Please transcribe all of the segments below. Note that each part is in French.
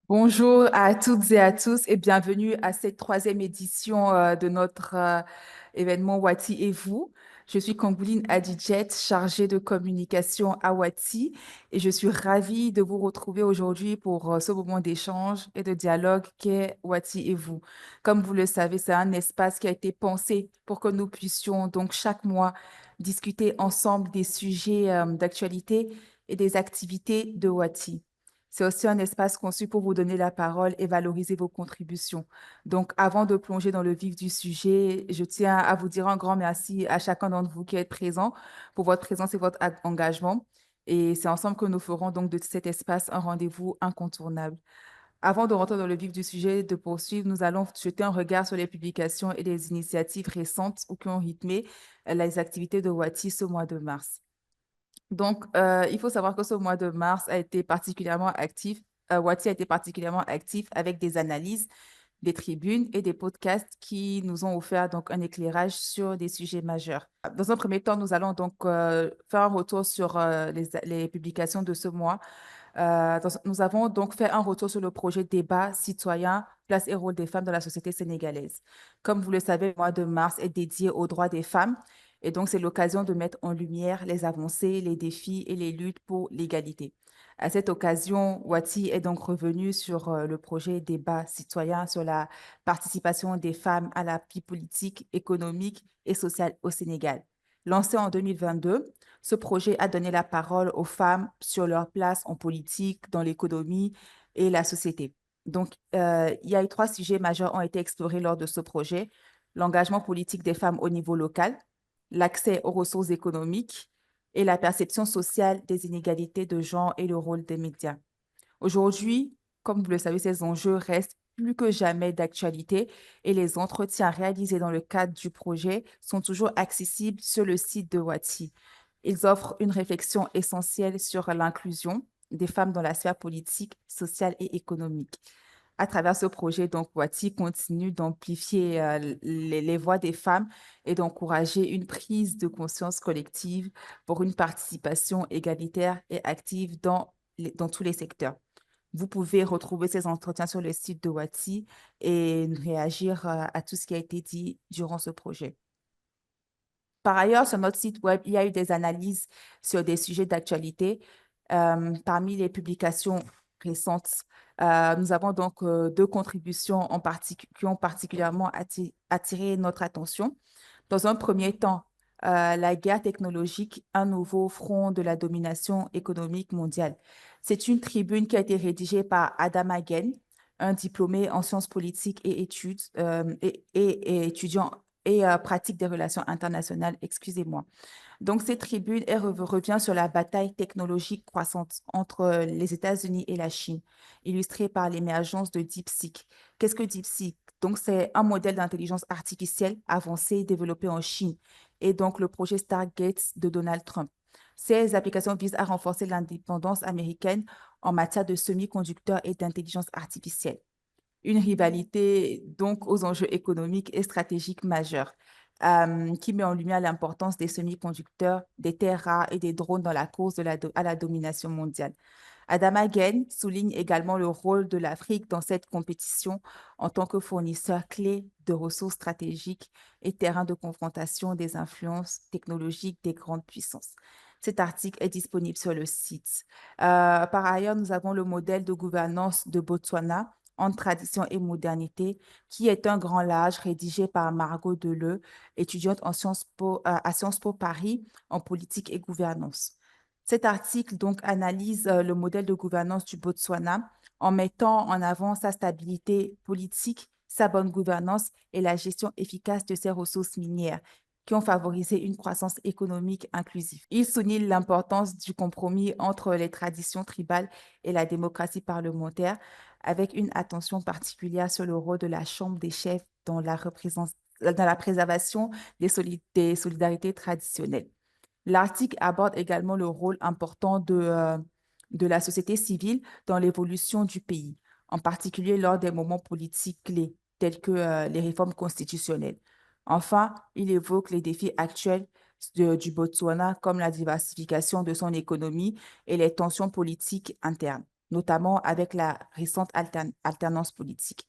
Bonjour à toutes et à tous et bienvenue à cette troisième édition de notre événement Wati et vous. Je suis Kangouline Adidjet, chargée de communication à Wati et je suis ravie de vous retrouver aujourd'hui pour ce moment d'échange et de dialogue qu'est Wati et vous. Comme vous le savez, c'est un espace qui a été pensé pour que nous puissions donc chaque mois discuter ensemble des sujets d'actualité et des activités de Wati. C'est aussi un espace conçu pour vous donner la parole et valoriser vos contributions. Donc, avant de plonger dans le vif du sujet, je tiens à vous dire un grand merci à chacun d'entre vous qui êtes présent pour votre présence et votre engagement. Et c'est ensemble que nous ferons donc de cet espace un rendez-vous incontournable. Avant de rentrer dans le vif du sujet, de poursuivre, nous allons jeter un regard sur les publications et les initiatives récentes ou qui ont rythmé les activités de Wati ce mois de mars. Donc, il faut savoir que ce mois de mars a été particulièrement actif. Wati a été particulièrement actif avec des analyses, des tribunes et des podcasts qui nous ont offert donc un éclairage sur des sujets majeurs. Dans un premier temps, nous allons donc faire un retour sur les publications de ce mois. Nous avons donc fait un retour sur le projet débat citoyen, place et rôle des femmes dans la société sénégalaise. Comme vous le savez, le mois de mars est dédié aux droits des femmes et donc c'est l'occasion de mettre en lumière les avancées, les défis et les luttes pour l'égalité. À cette occasion, Wati est donc revenu sur le projet débat citoyen sur la participation des femmes à la vie politique, économique et sociale au Sénégal. Lancé en 2022, ce projet a donné la parole aux femmes sur leur place en politique, dans l'économie et la société. Donc, il y a eu trois sujets majeurs ont été explorés lors de ce projet. L'engagement politique des femmes au niveau local, l'accès aux ressources économiques et la perception sociale des inégalités de genre et le rôle des médias. Aujourd'hui, comme vous le savez, ces enjeux restent plus que jamais d'actualité et les entretiens réalisés dans le cadre du projet sont toujours accessibles sur le site de Wati. Ils offrent une réflexion essentielle sur l'inclusion des femmes dans la sphère politique, sociale et économique. À travers ce projet, donc, Wati continue d'amplifier les voix des femmes et d'encourager une prise de conscience collective pour une participation égalitaire et active dans tous les secteurs. Vous pouvez retrouver ces entretiens sur le site de Wati et réagir à tout ce qui a été dit durant ce projet. Par ailleurs, sur notre site web, il y a eu des analyses sur des sujets d'actualité. Parmi les publications récentes, nous avons donc deux contributions qui ont particulièrement attiré notre attention. Dans un premier temps, la guerre technologique, un nouveau front de la domination économique mondiale. C'est une tribune qui a été rédigée par Adam Hagen, un diplômé en sciences politiques et études et étudiant et pratique des relations internationales, excusez-moi. Donc, cette tribune revient sur la bataille technologique croissante entre les États-Unis et la Chine, illustrée par l'émergence de DeepSeek. Qu'est-ce que DeepSeek? Donc, c'est un modèle d'intelligence artificielle avancée développé en Chine et donc le projet Stargate de Donald Trump. Ces applications visent à renforcer l'indépendance américaine en matière de semi-conducteurs et d'intelligence artificielle. Une rivalité donc aux enjeux économiques et stratégiques majeurs, qui met en lumière l'importance des semi-conducteurs, des terres rares et des drones dans la course à la domination mondiale. Adama Gaye souligne également le rôle de l'Afrique dans cette compétition en tant que fournisseur clé de ressources stratégiques et terrain de confrontation des influences technologiques des grandes puissances. Cet article est disponible sur le site. Par ailleurs, nous avons le modèle de gouvernance de Botswana entre tradition et modernité, qui est un grand large rédigé par Margot Deleu, étudiante à Sciences Po Paris en politique et gouvernance. Cet article donc analyse le modèle de gouvernance du Botswana en mettant en avant sa stabilité politique, sa bonne gouvernance et la gestion efficace de ses ressources minières qui ont favorisé une croissance économique inclusive. Il souligne l'importance du compromis entre les traditions tribales et la démocratie parlementaire, avec une attention particulière sur le rôle de la Chambre des chefs dans dans la préservation des solidarités traditionnelles. L'article aborde également le rôle important de la société civile dans l'évolution du pays, en particulier lors des moments politiques clés, tels que les réformes constitutionnelles. Enfin, il évoque les défis actuels du Botswana, comme la diversification de son économie et les tensions politiques internes. notamment avec la récente alternance politique.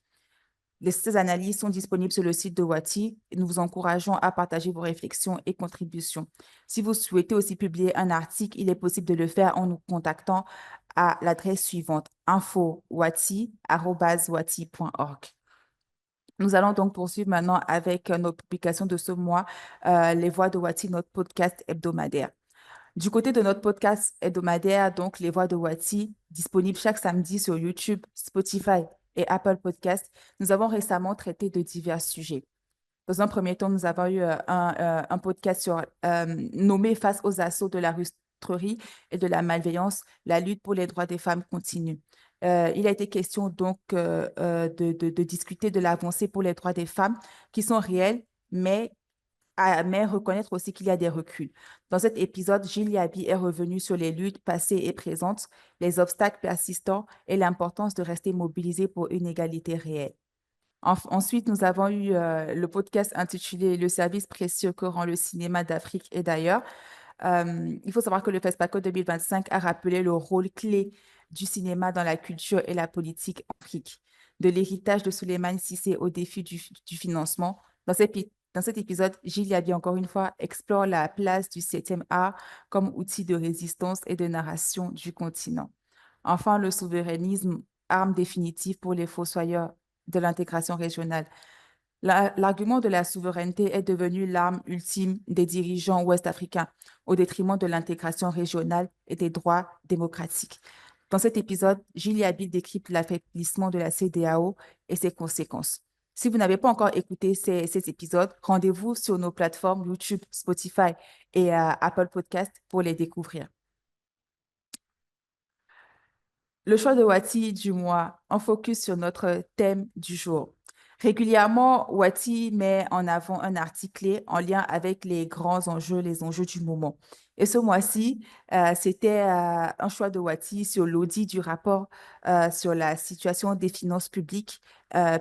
Ces analyses sont disponibles sur le site de Wati et nous vous encourageons à partager vos réflexions et contributions. Si vous souhaitez aussi publier un article, il est possible de le faire en nous contactant à l'adresse suivante info.wati@wati.org. Nous allons donc poursuivre maintenant avec nos publications de ce mois, Les Voix de Wati, notre podcast hebdomadaire. Du côté de notre podcast hebdomadaire, donc Les Voix de Wati, disponible chaque samedi sur YouTube, Spotify et Apple Podcasts, nous avons récemment traité de divers sujets. Dans un premier temps, nous avons eu un podcast nommé Face aux assauts de la rustrerie et de la malveillance, la lutte pour les droits des femmes continue. Il a été question donc de discuter de l'avancée pour les droits des femmes qui sont réels, mais reconnaître aussi qu'il y a des reculs. Dans cet épisode, Gilles Yabi est revenu sur les luttes passées et présentes, les obstacles persistants et l'importance de rester mobilisé pour une égalité réelle. Ensuite, nous avons eu le podcast intitulé Le service précieux que rend le cinéma d'Afrique et d'ailleurs. Il faut savoir que le FESPACO 2025 a rappelé le rôle clé du cinéma dans la culture et la politique en Afrique. De l'héritage de Souleymane Cissé au défi du financement. Dans cet épisode, Gilles Yabi, encore une fois, explore la place du 7e art comme outil de résistance et de narration du continent. Enfin, le souverainisme, arme définitive pour les fossoyeurs de l'intégration régionale. L'argument de la souveraineté est devenu l'arme ultime des dirigeants ouest-africains au détriment de l'intégration régionale et des droits démocratiques. Dans cet épisode, Gilles Yabi décrypte l'affaiblissement de la CEDEAO et ses conséquences. Si vous n'avez pas encore écouté ces épisodes, rendez-vous sur nos plateformes YouTube, Spotify et Apple Podcast pour les découvrir. Le choix de Wati du mois, en focus sur notre thème du jour. Régulièrement, Wati met en avant un article clé en lien avec les grands enjeux, les enjeux du moment. Et ce mois-ci, c'était un choix de Wati sur l'audit du rapport sur la situation des finances publiques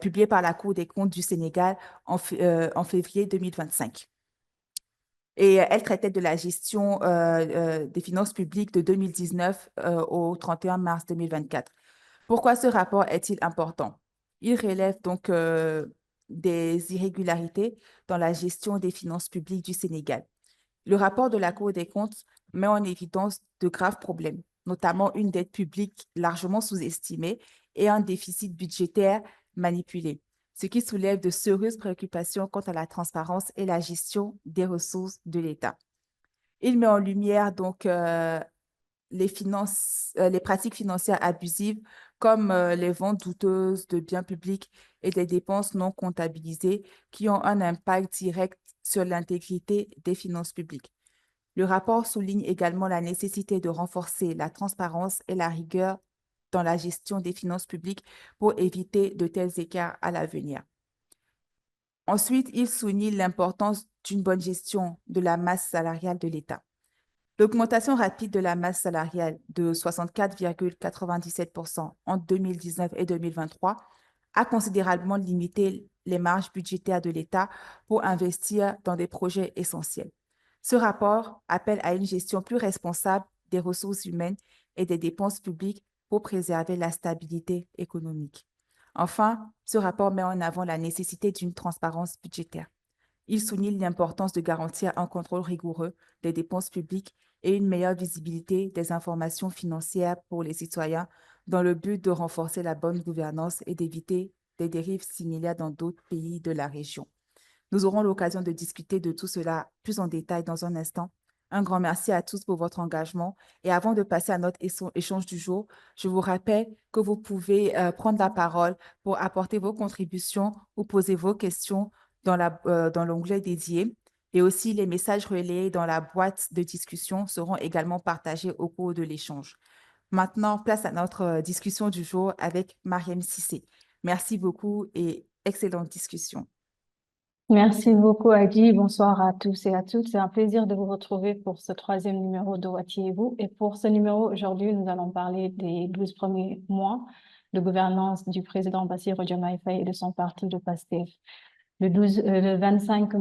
publié par la Cour des comptes du Sénégal en février 2025. Et elle traitait de la gestion des finances publiques de 2019 au 31 mars 2024. Pourquoi ce rapport est-il important? Il relève donc des irrégularités dans la gestion des finances publiques du Sénégal. Le rapport de la Cour des comptes met en évidence de graves problèmes, notamment une dette publique largement sous-estimée et un déficit budgétaire manipulé, ce qui soulève de sérieuses préoccupations quant à la transparence et la gestion des ressources de l'État. Il met en lumière donc les pratiques financières abusives comme les ventes douteuses de biens publics et des dépenses non comptabilisées qui ont un impact direct sur l'intégrité des finances publiques. Le rapport souligne également la nécessité de renforcer la transparence et la rigueur dans la gestion des finances publiques pour éviter de tels écarts à l'avenir. Ensuite, il souligne l'importance d'une bonne gestion de la masse salariale de l'État. L'augmentation rapide de la masse salariale de 64,97% entre 2019 et 2023 a considérablement limité les marges budgétaires de l'État pour investir dans des projets essentiels. Ce rapport appelle à une gestion plus responsable des ressources humaines et des dépenses publiques pour préserver la stabilité économique. Enfin, ce rapport met en avant la nécessité d'une transparence budgétaire. Il souligne l'importance de garantir un contrôle rigoureux des dépenses publiques et une meilleure visibilité des informations financières pour les citoyens dans le but de renforcer la bonne gouvernance et d'éviter des dérives similaires dans d'autres pays de la région. Nous aurons l'occasion de discuter de tout cela plus en détail dans un instant. Un grand merci à tous pour votre engagement. Et avant de passer à notre échange du jour, je vous rappelle que vous pouvez prendre la parole pour apporter vos contributions ou poser vos questions dans l'onglet dédié. Et aussi, les messages relayés dans la boîte de discussion seront également partagés au cours de l'échange. Maintenant, place à notre discussion du jour avec Mariam Cissé. Merci beaucoup et excellente discussion. Merci beaucoup, Adi. Bonsoir à tous et à toutes. C'est un plaisir de vous retrouver pour ce troisième numéro de Wati et vous. Et pour ce numéro, aujourd'hui, nous allons parler des 12 premiers mois de gouvernance du président Bassirou Diomaye Faye et de son parti, le PASTEF. Le 24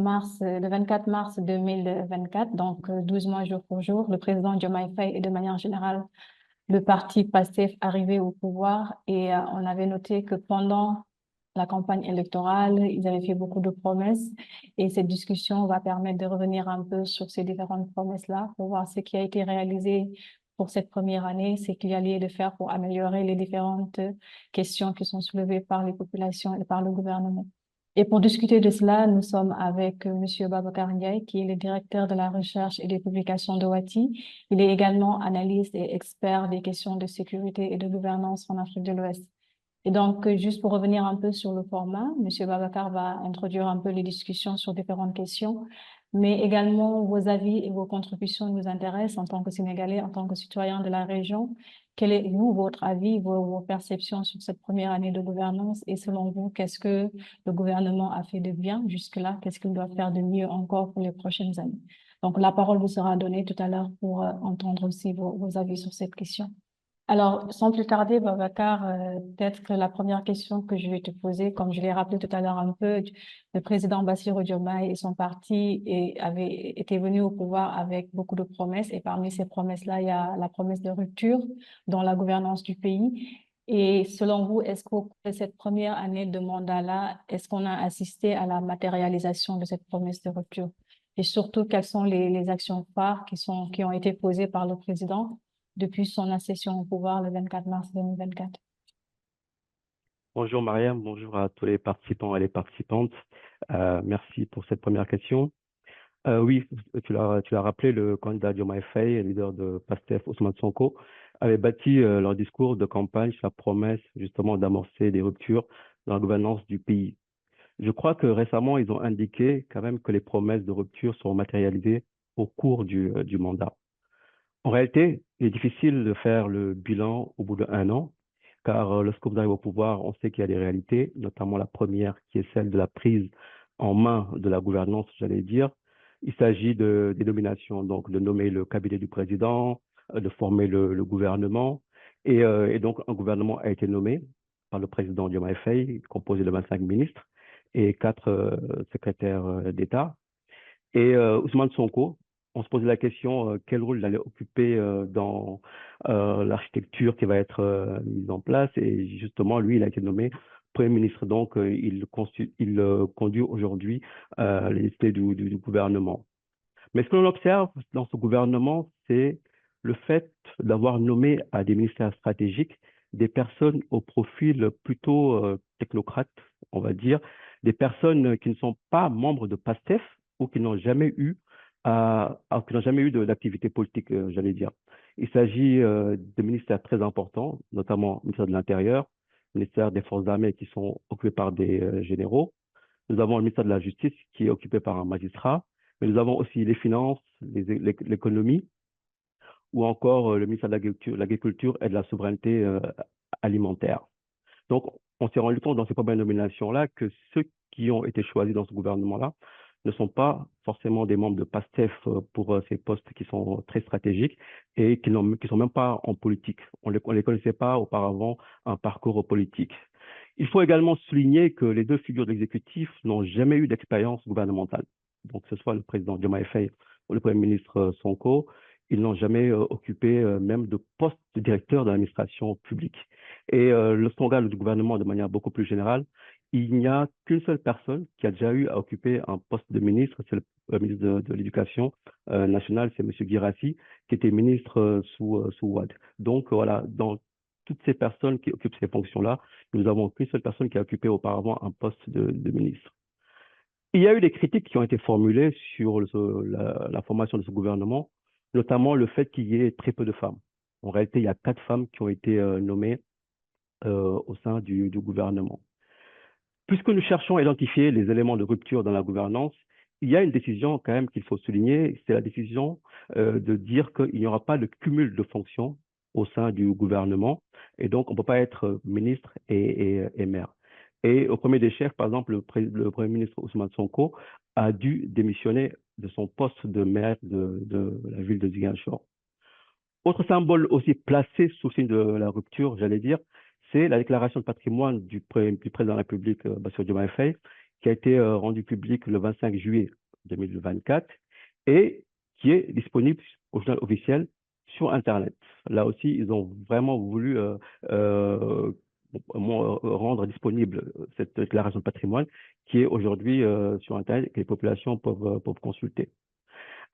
mars 2024, donc 12 mois jour pour jour, le président Diomaye Faye et de manière générale le parti PASTEF arrivait au pouvoir et on avait noté que pendant la campagne électorale, ils avaient fait beaucoup de promesses et cette discussion va permettre de revenir un peu sur ces différentes promesses-là pour voir ce qui a été réalisé pour cette première année, ce qu'il y a lieu de faire pour améliorer les différentes questions qui sont soulevées par les populations et par le gouvernement. Et pour discuter de cela, nous sommes avec Monsieur Babacar Ndiaye, qui est le directeur de la recherche et des publications de Wati. Il est également analyste et expert des questions de sécurité et de gouvernance en Afrique de l'Ouest. Et donc, juste pour revenir un peu sur le format, Monsieur Babacar va introduire un peu les discussions sur différentes questions, mais également vos avis et vos contributions nous intéressent en tant que Sénégalais, en tant que citoyens de la région. Quel est, vous, votre avis, vos perceptions sur cette première année de gouvernance et selon vous, qu'est-ce que le gouvernement a fait de bien jusque-là? Qu'est-ce qu'il doit faire de mieux encore pour les prochaines années? Donc, la parole vous sera donnée tout à l'heure pour entendre aussi vos avis sur cette question. Alors, sans plus tarder, Babacar, peut-être que la première question que je vais te poser, comme je l'ai rappelé tout à l'heure un peu, le président Bassirou Diomaye et son parti avaient été venus au pouvoir avec beaucoup de promesses. Et parmi ces promesses-là, il y a la promesse de rupture dans la gouvernance du pays. Et selon vous, est-ce qu'au cours de cette première année de mandat-là, est-ce qu'on a assisté à la matérialisation de cette promesse de rupture? Et surtout, quelles sont les actions phares qui ont été posées par le président depuis son accession au pouvoir le 24 mars 2024. Bonjour Mariam, bonjour à tous les participants et les participantes. Merci pour cette première question. Oui, tu l'as rappelé, le candidat Diomaye Faye, leader de PASTEF, Ousmane Sonko, avait bâti leur discours de campagne sur la promesse justement d'amorcer des ruptures dans la gouvernance du pays. Je crois que récemment, ils ont indiqué quand même que les promesses de rupture seront matérialisées au cours du mandat. En réalité, il est difficile de faire le bilan au bout d'1 an, car lorsque vous arrivez au pouvoir, on sait qu'il y a des réalités, notamment la première qui est celle de la prise en main de la gouvernance, j'allais dire. Il s'agit des nominations, donc de nommer le cabinet du président, de former le gouvernement. Et donc, un gouvernement a été nommé par le président Diomaye Faye, composé de 25 ministres et 4 secrétaires d'État. Et Ousmane Sonko, on se posait la question quel rôle il allait occuper dans l'architecture qui va être mise en place. Et justement, lui, il a été nommé Premier ministre. Donc, il conduit aujourd'hui les décisions du gouvernement. Mais ce que l'on observe dans ce gouvernement, c'est le fait d'avoir nommé à des ministères stratégiques des personnes au profil plutôt technocrate, on va dire, des personnes qui ne sont pas membres de PASTEF ou qui n'ont jamais eu d'activité politique, j'allais dire. Il s'agit de ministères très importants, notamment le ministère de l'Intérieur, le ministère des Forces armées qui sont occupés par des généraux. Nous avons le ministère de la Justice qui est occupé par un magistrat, mais nous avons aussi les finances, l'économie, ou encore le ministère de l'Agriculture et de la Souveraineté alimentaire. Donc, on s'est rendu compte dans ces premières nominations-là que ceux qui ont été choisis dans ce gouvernement-là ne sont pas forcément des membres de PASTEF pour ces postes qui sont très stratégiques et qui sont même pas en politique. On les connaissait pas auparavant un parcours politique. Il faut également souligner que les deux figures de l'exécutif n'ont jamais eu d'expérience gouvernementale. Donc, que ce soit le président Diomaye Faye ou le Premier ministre Sonko, ils n'ont jamais occupé même de poste de directeur de l'administration publique. Et le slogan du gouvernement, de manière beaucoup plus générale, il n'y a qu'une seule personne qui a déjà eu à occuper un poste de ministre, c'est le ministre de l'Éducation nationale, c'est M. Guirassy, qui était ministre sous Wade. Donc voilà, dans toutes ces personnes qui occupent ces fonctions-là, nous n'avons qu'une seule personne qui a occupé auparavant un poste de ministre. Il y a eu des critiques qui ont été formulées sur la formation de ce gouvernement, notamment le fait qu'il y ait très peu de femmes. En réalité, il y a 4 femmes qui ont été nommées au sein du gouvernement. Puisque nous cherchons à identifier les éléments de rupture dans la gouvernance, il y a une décision quand même qu'il faut souligner, c'est la décision de dire qu'il n'y aura pas de cumul de fonctions au sein du gouvernement, et donc on ne peut pas être ministre et maire. Et au premier des chefs, par exemple, le Premier ministre Ousmane Sonko a dû démissionner de son poste de maire de la ville de Ziguinchor. Autre symbole aussi placé sous signe de la rupture, j'allais dire, c'est la déclaration de patrimoine du président de la République, Bassirou Diomaye Faye, qui a été rendue publique le 25 juillet 2024 et qui est disponible au journal officiel sur Internet. Là aussi, ils ont vraiment voulu rendre disponible cette déclaration de patrimoine qui est aujourd'hui sur Internet et que les populations peuvent consulter.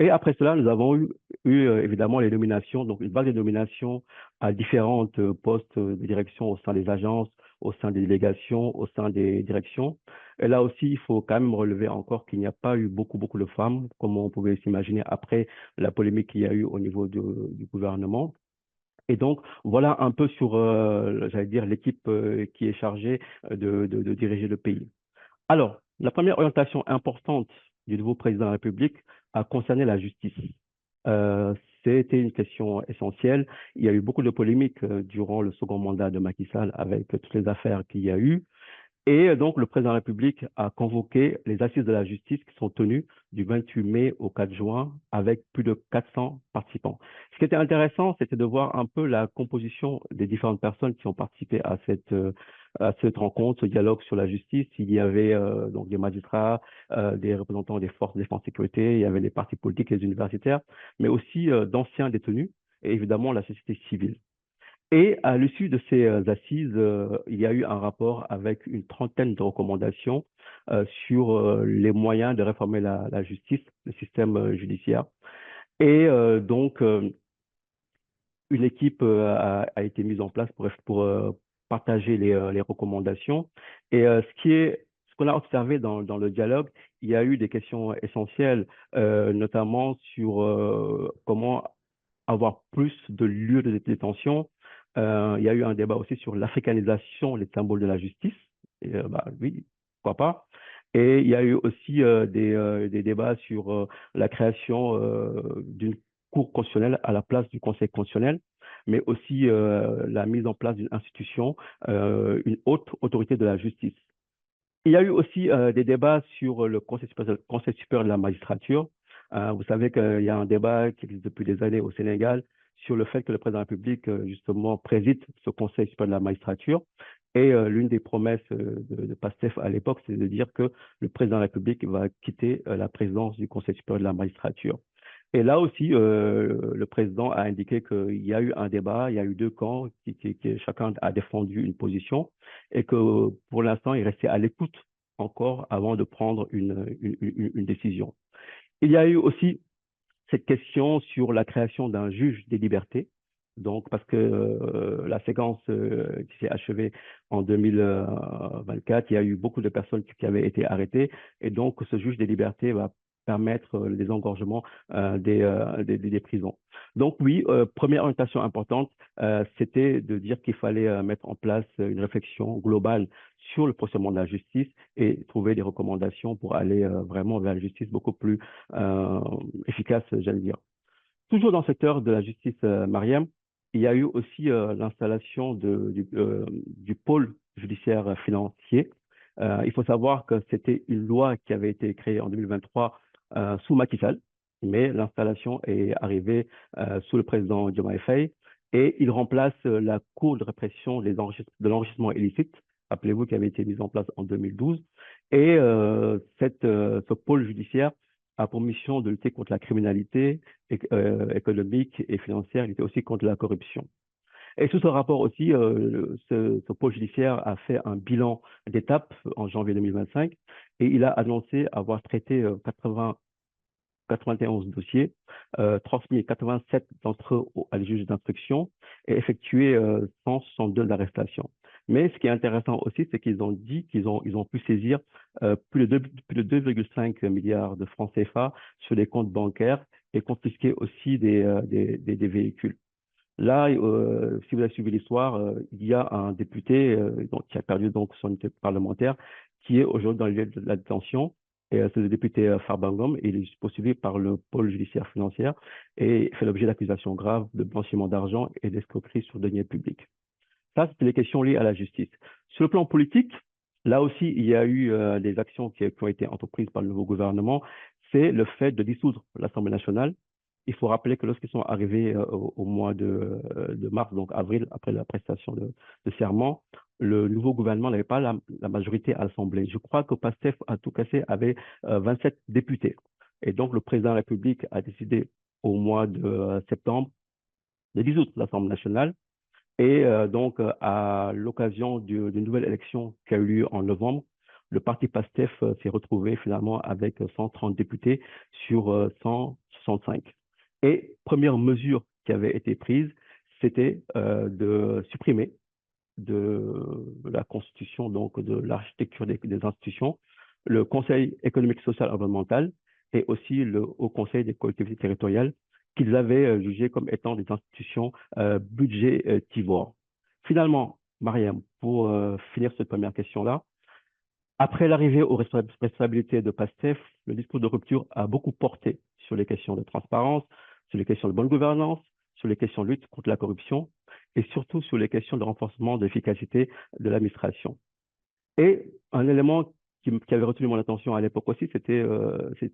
Et après cela, nous avons eu évidemment les nominations, donc une vague de nominations à différentes postes de direction au sein des agences, au sein des délégations, au sein des directions. Et là aussi, il faut quand même relever encore qu'il n'y a pas eu beaucoup de femmes, comme on pouvait s'imaginer après la polémique qu'il y a eu au niveau du gouvernement. Et donc, voilà un peu sur, j'allais dire, l'équipe qui est chargée de diriger le pays. Alors, la première orientation importante du nouveau président de la République a concerné la justice. C'était une question essentielle. Il y a eu beaucoup de polémiques durant le second mandat de Macky Sall avec toutes les affaires qu'il y a eu. Et donc, le président de la République a convoqué les assises de la justice qui sont tenues du 28 mai au 4 juin avec plus de 400 participants. Ce qui était intéressant, c'était de voir un peu la composition des différentes personnes qui ont participé à cette rencontre, ce dialogue sur la justice. Il y avait donc des magistrats, des représentants des forces de défense et sécurité, il y avait les partis politiques, les universitaires, mais aussi d'anciens détenus et évidemment la société civile. Et à l'issue de ces assises, il y a eu un rapport avec une trentaine de recommandations sur les moyens de réformer la justice, le système judiciaire. Et donc, une équipe a été mise en place pour partager les recommandations. Et ce qu'on a observé dans le dialogue, il y a eu des questions essentielles, notamment sur comment avoir plus de lieux de détention. Il y a eu un débat aussi sur l'africanisation, les symboles de la justice. Et, oui, pourquoi pas. Et il y a eu aussi des débats sur la création d'une cour constitutionnelle à la place du Conseil constitutionnel, mais aussi la mise en place d'une institution, une haute autorité de la justice. Il y a eu aussi des débats sur le Conseil supérieur de la magistrature. Vous savez qu'il y a un débat qui existe depuis des années au Sénégal sur le fait que le président de la République, justement, préside ce Conseil supérieur de la magistrature. Et l'une des promesses de PASTEF à l'époque, c'est de dire que le président de la République va quitter la présidence du Conseil supérieur de la magistrature. Et là aussi, le président a indiqué qu'il y a eu un débat, il y a eu deux camps, qui chacun a défendu une position, et que pour l'instant, il restait à l'écoute encore avant de prendre une décision. Il y a eu aussi cette question sur la création d'un juge des libertés. Donc, parce que la séquence qui s'est achevée en 2024, il y a eu beaucoup de personnes qui avaient été arrêtées. Et donc, ce juge des libertés va permettre le désengorgement des prisons. Donc, oui, première orientation importante, c'était de dire qu'il fallait mettre en place une réflexion globale sur le fonctionnement de la justice et trouver des recommandations pour aller vraiment vers une justice beaucoup plus efficace, j'allais dire. Toujours dans le secteur de la justice, Mariam, il y a eu aussi l'installation du pôle judiciaire financier. Il faut savoir que c'était une loi qui avait été créée en 2023 sous Macky Sall, mais l'installation est arrivée sous le président Diomaye Faye et il remplace la Cour de répression de l'enrichissement illicite, rappelez-vous, qui avait été mise en place en 2012. Et ce pôle judiciaire a pour mission de lutter contre la criminalité économique et financière, lutter aussi contre la corruption. Et sous ce rapport aussi, ce pôle judiciaire a fait un bilan d'étape en janvier 2025 et il a annoncé avoir traité 91 dossiers, transmis 87 d'entre eux à des juges d'instruction et effectué 162 arrestations. Mais ce qui est intéressant aussi, c'est qu'ils ont dit qu'ils ont pu saisir plus de 2,5 milliards de francs CFA sur des comptes bancaires et confisquer aussi des véhicules. Là, si vous avez suivi l'histoire, il y a un député qui a perdu donc son unité parlementaire, qui est aujourd'hui dans le lieu de la détention. Et c'est le député Farbangom, et il est poursuivi par le pôle judiciaire financier et fait l'objet d'accusations graves de blanchiment d'argent et d'escroquerie sur deniers publics. Ça, c'était les questions liées à la justice. Sur le plan politique, là aussi, il y a eu des actions qui ont été entreprises par le nouveau gouvernement. C'est le fait de dissoudre l'Assemblée nationale. Il faut rappeler que lorsqu'ils sont arrivés au mois de mars, donc avril, après la prestation de serment, le nouveau gouvernement n'avait pas la majorité à l'Assemblée. Je crois que PASTEF, à tout casser, avait 27 députés. Et donc, le président de la République a décidé au mois de septembre de dissoudre l'Assemblée nationale. Et donc, à l'occasion d'une nouvelle élection qui a eu lieu en novembre, le parti PASTEF s'est retrouvé finalement avec 130 députés sur 165. Et première mesure qui avait été prise, c'était de supprimer de la Constitution, donc de l'architecture des institutions, le Conseil économique, social et environnemental et aussi le Haut Conseil des collectivités territoriales qu'ils avaient jugé comme étant des institutions budgétivores. Finalement, Mariam, pour finir cette première question-là, après l'arrivée aux responsabilités de PASTEF, le discours de rupture a beaucoup porté sur les questions de transparence, sur les questions de bonne gouvernance, sur les questions de lutte contre la corruption et surtout sur les questions de renforcement de l'efficacité de l'administration. Et un élément qui avait retenu mon attention à l'époque aussi, c'était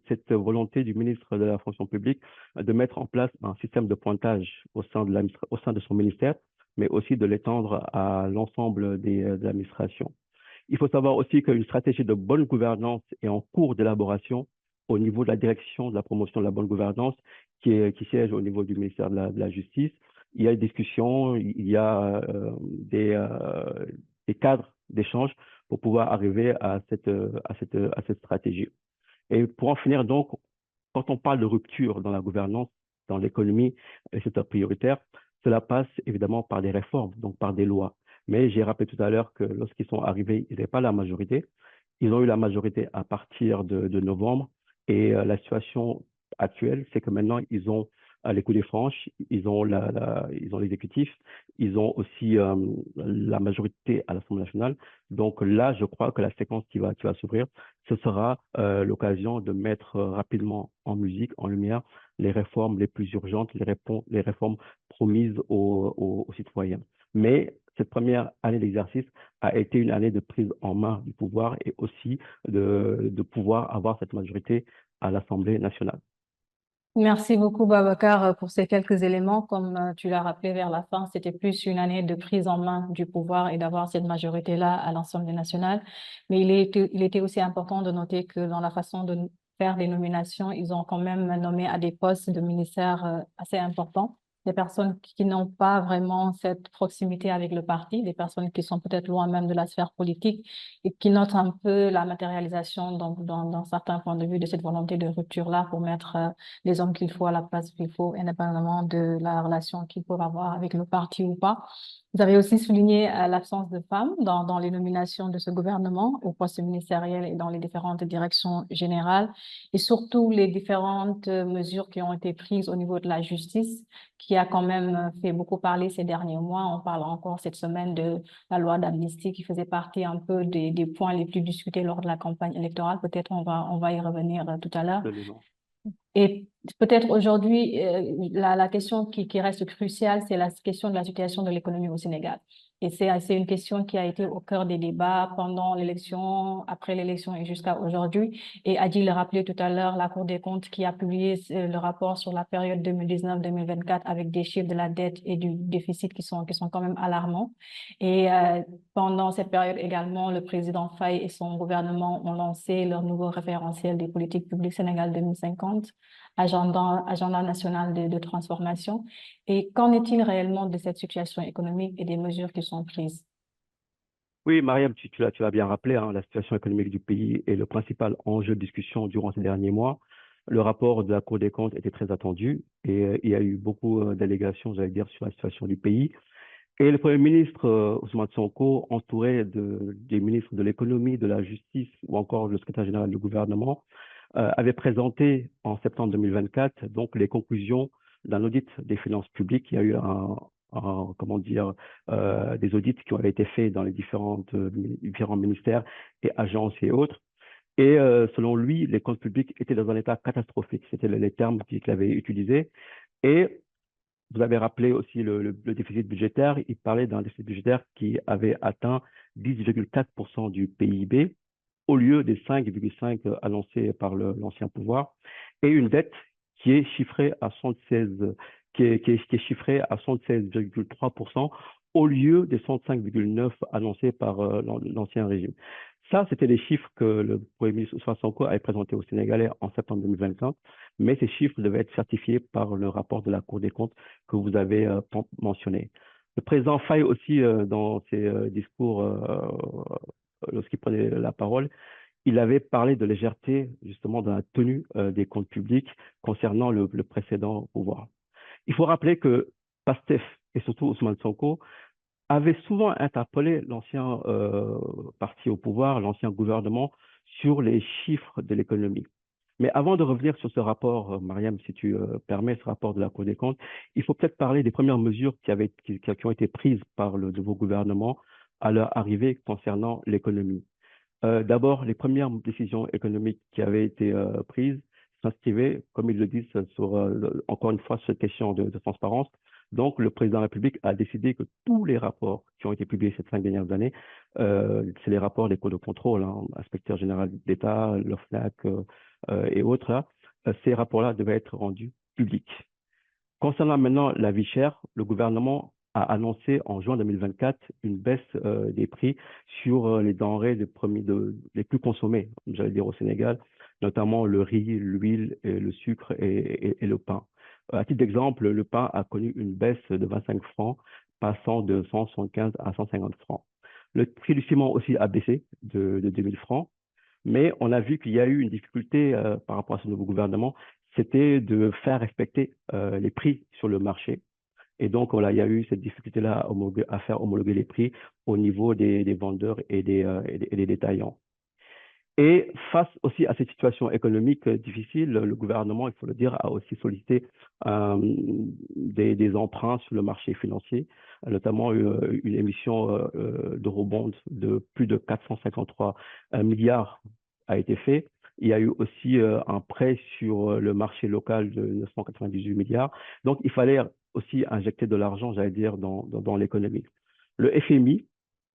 cette volonté du ministre de la fonction publique de mettre en place un système de pointage au sein de son ministère, mais aussi de l'étendre à l'ensemble de l'administration. Il faut savoir aussi qu'une stratégie de bonne gouvernance est en cours d'élaboration au niveau de la direction de la promotion de la bonne gouvernance qui siège au niveau du ministère de la Justice. Il y a des discussions, il y a des cadres d'échange pour pouvoir arriver à cette stratégie. Et pour en finir donc, quand on parle de rupture dans la gouvernance, dans l'économie, et c'est prioritaire, cela passe évidemment par des réformes, donc par des lois. Mais j'ai rappelé tout à l'heure que lorsqu'ils sont arrivés, ils n'avaient pas la majorité. Ils ont eu la majorité à partir de novembre. Et la situation actuelle, c'est que maintenant, ils ont les coups des franches, ils ont l'exécutif, ils ont aussi la majorité à l'Assemblée nationale. Donc là, je crois que la séquence qui va s'ouvrir, ce sera l'occasion de mettre rapidement en musique, en lumière, les réformes les plus urgentes, les réformes promises aux citoyens. Mais cette première année d'exercice a été une année de prise en main du pouvoir et aussi de pouvoir avoir cette majorité à l'Assemblée nationale. Merci beaucoup, Babacar, pour ces quelques éléments. Comme tu l'as rappelé vers la fin, c'était plus une année de prise en main du pouvoir et d'avoir cette majorité-là à l'Assemblée nationale. Mais il était aussi important de noter que dans la façon de faire des nominations, ils ont quand même nommé à des postes de ministère assez importants des personnes qui n'ont pas vraiment cette proximité avec le parti, des personnes qui sont peut-être loin même de la sphère politique et qui notent un peu la matérialisation donc, dans certains points de vue de cette volonté de rupture-là pour mettre les hommes qu'il faut à la place qu'il faut, indépendamment de la relation qu'ils peuvent avoir avec le parti ou pas. Vous avez aussi souligné l'absence de femmes dans les nominations de ce gouvernement au poste ministériel et dans les différentes directions générales et surtout les différentes mesures qui ont été prises au niveau de la justice qui a quand même fait beaucoup parler ces derniers mois. On parle encore cette semaine de la loi d'amnistie qui faisait partie un peu des points les plus discutés lors de la campagne électorale. Peut-être on va y revenir tout à l'heure. Absolument. Et peut-être aujourd'hui, la question qui reste cruciale, c'est la question de la situation de l'économie au Sénégal. Et c'est une question qui a été au cœur des débats pendant l'élection, après l'élection et jusqu'à aujourd'hui. Et Adi le rappelait tout à l'heure, la Cour des comptes qui a publié le rapport sur la période 2019-2024 avec des chiffres de la dette et du déficit qui sont quand même alarmants. Et pendant cette période également, le président Faye et son gouvernement ont lancé leur nouveau référentiel des politiques publiques Sénégal 2050. Agenda national de transformation. Et qu'en est-il réellement de cette situation économique et des mesures qui sont prises? Oui, Mariam, tu l'as bien rappelé, hein, la situation économique du pays est le principal enjeu de discussion durant ces derniers mois. Le rapport de la Cour des comptes était très attendu et il y a eu beaucoup d'allégations, j'allais dire, sur la situation du pays. Et le Premier ministre Ousmane Sonko, entouré des ministres de l'économie, de la justice ou encore le secrétaire général du gouvernement, avait présenté en septembre 2024 donc les conclusions d'un audit des finances publiques. Il y a eu des audits qui ont été faits dans les différents ministères et agences et autres. Et selon lui, les comptes publics étaient dans un état catastrophique. C'était les termes qu'il avait utilisés. Et vous avez rappelé aussi le déficit budgétaire. Il parlait d'un déficit budgétaire qui avait atteint 10,4% du PIB au lieu des 5,5 annoncés par l'ancien pouvoir, et une dette qui est chiffrée à 76,3% au lieu des 105,9 annoncés par l'ancien régime. Ça, c'était les chiffres que le Premier ministre Ousmane Sonko avait présentés aux Sénégalais en septembre 2025, mais ces chiffres devaient être certifiés par le rapport de la Cour des comptes que vous avez mentionné. Le président Faye aussi, dans ses discours, lorsqu'il prenait la parole, il avait parlé de légèreté justement dans la tenue des comptes publics concernant le précédent pouvoir. Il faut rappeler que PASTEF et surtout Ousmane Sonko avaient souvent interpellé l'ancien parti au pouvoir, l'ancien gouvernement, sur les chiffres de l'économie. Mais avant de revenir sur ce rapport, Mariam, si tu permets, ce rapport de la Cour des comptes, il faut peut-être parler des premières mesures qui ont été prises par le nouveau gouvernement à leur arrivée concernant l'économie. D'abord, les premières décisions économiques qui avaient été prises s'inscrivaient, comme ils le disent, sur, encore une fois, cette question de transparence. Donc, le président de la République a décidé que tous les rapports qui ont été publiés ces 5 dernières années, c'est les rapports des cours de contrôle, hein, inspecteur général d'État, l'OFNAC et autres, là, ces rapports-là devaient être rendus publics. Concernant maintenant la vie chère, le gouvernement a annoncé en juin 2024 une baisse des prix sur les denrées les plus consommées, j'allais dire au Sénégal, notamment le riz, l'huile, le sucre et le pain. À titre d'exemple, le pain a connu une baisse de 25 francs, passant de 175 à 150 francs. Le prix du ciment aussi a baissé de 2000 francs. Mais on a vu qu'il y a eu une difficulté par rapport à ce nouveau gouvernement, c'était de faire respecter les prix sur le marché. Et donc, voilà, il y a eu cette difficulté-là à faire homologuer les prix au niveau des vendeurs et des détaillants. Et face aussi à cette situation économique difficile, le gouvernement, il faut le dire, a aussi sollicité des emprunts sur le marché financier, notamment une émission d'eurobonds de plus de 453 milliards a été fait. Il y a eu aussi un prêt sur le marché local de 998 milliards. Donc, il fallait aussi injecter de l'argent, j'allais dire, dans l'économie. Le FMI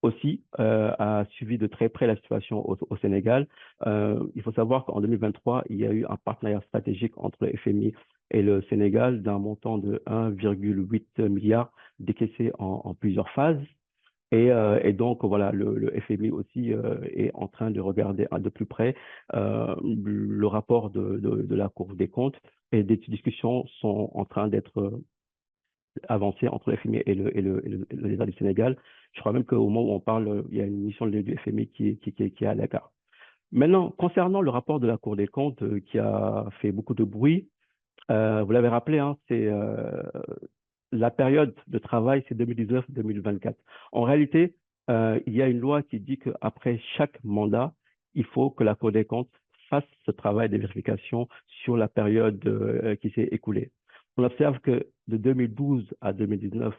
aussi a suivi de très près la situation au Sénégal. Il faut savoir qu'en 2023, il y a eu un partenariat stratégique entre le FMI et le Sénégal d'un montant de 1,8 milliard décaissé en plusieurs phases. Et donc, voilà, le FMI aussi est en train de regarder de plus près le rapport de la Cour des comptes, et des discussions sont en train d'être avancées entre le FMI et l'État du Sénégal. Je crois même qu'au moment où on parle, il y a une mission du FMI qui est à l'écart. Maintenant, concernant le rapport de la Cour des comptes qui a fait beaucoup de bruit, vous l'avez rappelé, hein, c'est la période de travail, c'est 2019-2024. En réalité, il y a une loi qui dit qu'après chaque mandat, il faut que la Cour des comptes fasse ce travail de vérification sur la période qui s'est écoulée. On observe que de 2012 à 2019,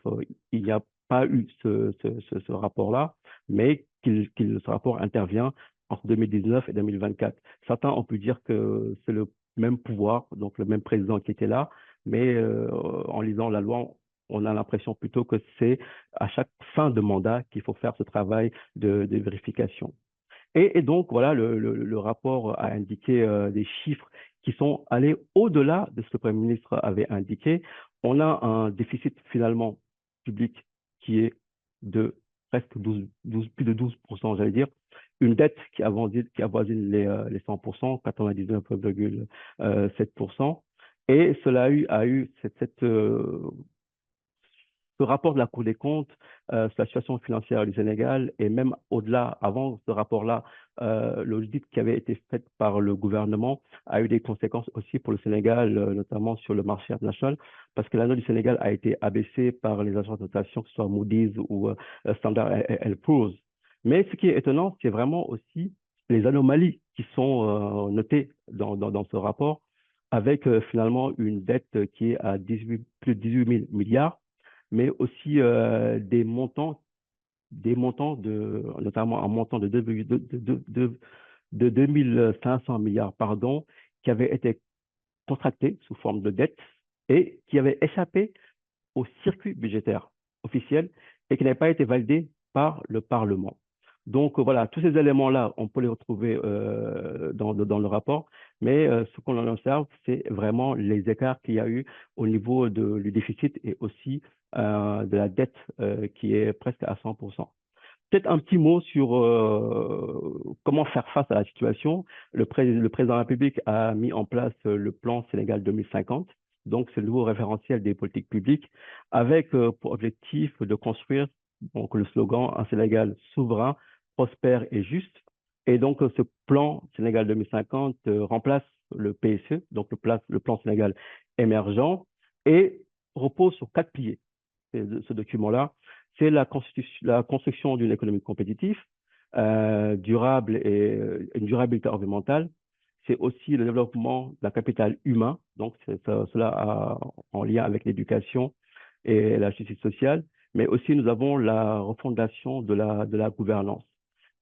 il n'y a pas eu ce rapport-là, mais ce rapport intervient entre 2019 et 2024. Certains ont pu dire que c'est le même pouvoir, donc le même président qui était là, mais en lisant la loi, on a l'impression plutôt que c'est à chaque fin de mandat qu'il faut faire ce travail de vérification. Et donc, voilà, le rapport a indiqué des chiffres qui sont allés au-delà de ce que le Premier ministre avait indiqué. On a un déficit finalement public qui est de presque plus de 12%, j'allais dire, une dette qui avoisine les 100%, 99,7%. Et cela a eu ce rapport de la Cour des comptes sur la situation financière du Sénégal, et même au-delà, avant ce rapport-là, l'audit qui avait été fait par le gouvernement a eu des conséquences aussi pour le Sénégal, notamment sur le marché international, parce que la note du Sénégal a été abaissée par les agences de notation, que ce soit Moody's ou Standard & Poor's. Mais ce qui est étonnant, c'est vraiment aussi les anomalies qui sont notées dans ce rapport, avec finalement une dette qui est à plus de 18 000 milliards, mais aussi des montants notamment un montant de 2500 milliards, pardon, qui avaient été contractés sous forme de dette et qui avaient échappé au circuit budgétaire officiel et qui n'avaient pas été validés par le Parlement. Donc voilà, tous ces éléments-là, on peut les retrouver dans le rapport, mais ce qu'on en observe, c'est vraiment les écarts qu'il y a eu au niveau du déficit et aussi de la dette qui est presque à 100%. Peut-être un petit mot sur comment faire face à la situation. Le président de la République a mis en place le plan Sénégal 2050. Donc, c'est le nouveau référentiel des politiques publiques avec pour objectif de construire donc, le slogan un Sénégal souverain, prospère et juste. Et donc, ce plan Sénégal 2050 remplace le PSE, donc le plan Sénégal émergent, et repose sur 4 piliers. Ce document-là, c'est la construction d'une économie compétitive, durable et une durabilité environnementale. C'est aussi le développement d'un capital humain, donc cela en lien avec l'éducation et la justice sociale, mais aussi nous avons la refondation de la gouvernance.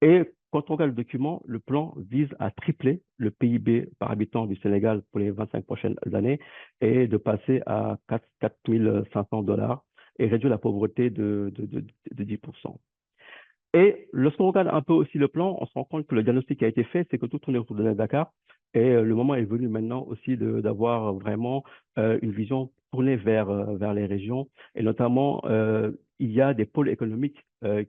Et quand on regarde le document, le plan vise à tripler le PIB par habitant du Sénégal pour les 25 prochaines années et de passer à 4 500 dollars et réduire la pauvreté de 10%. Et lorsqu'on regarde un peu aussi le plan, on se rend compte que le diagnostic qui a été fait, c'est que tout tourne autour de Dakar. Et le moment est venu maintenant aussi d'avoir vraiment une vision tournée vers les régions. Et notamment, il y a des pôles économiques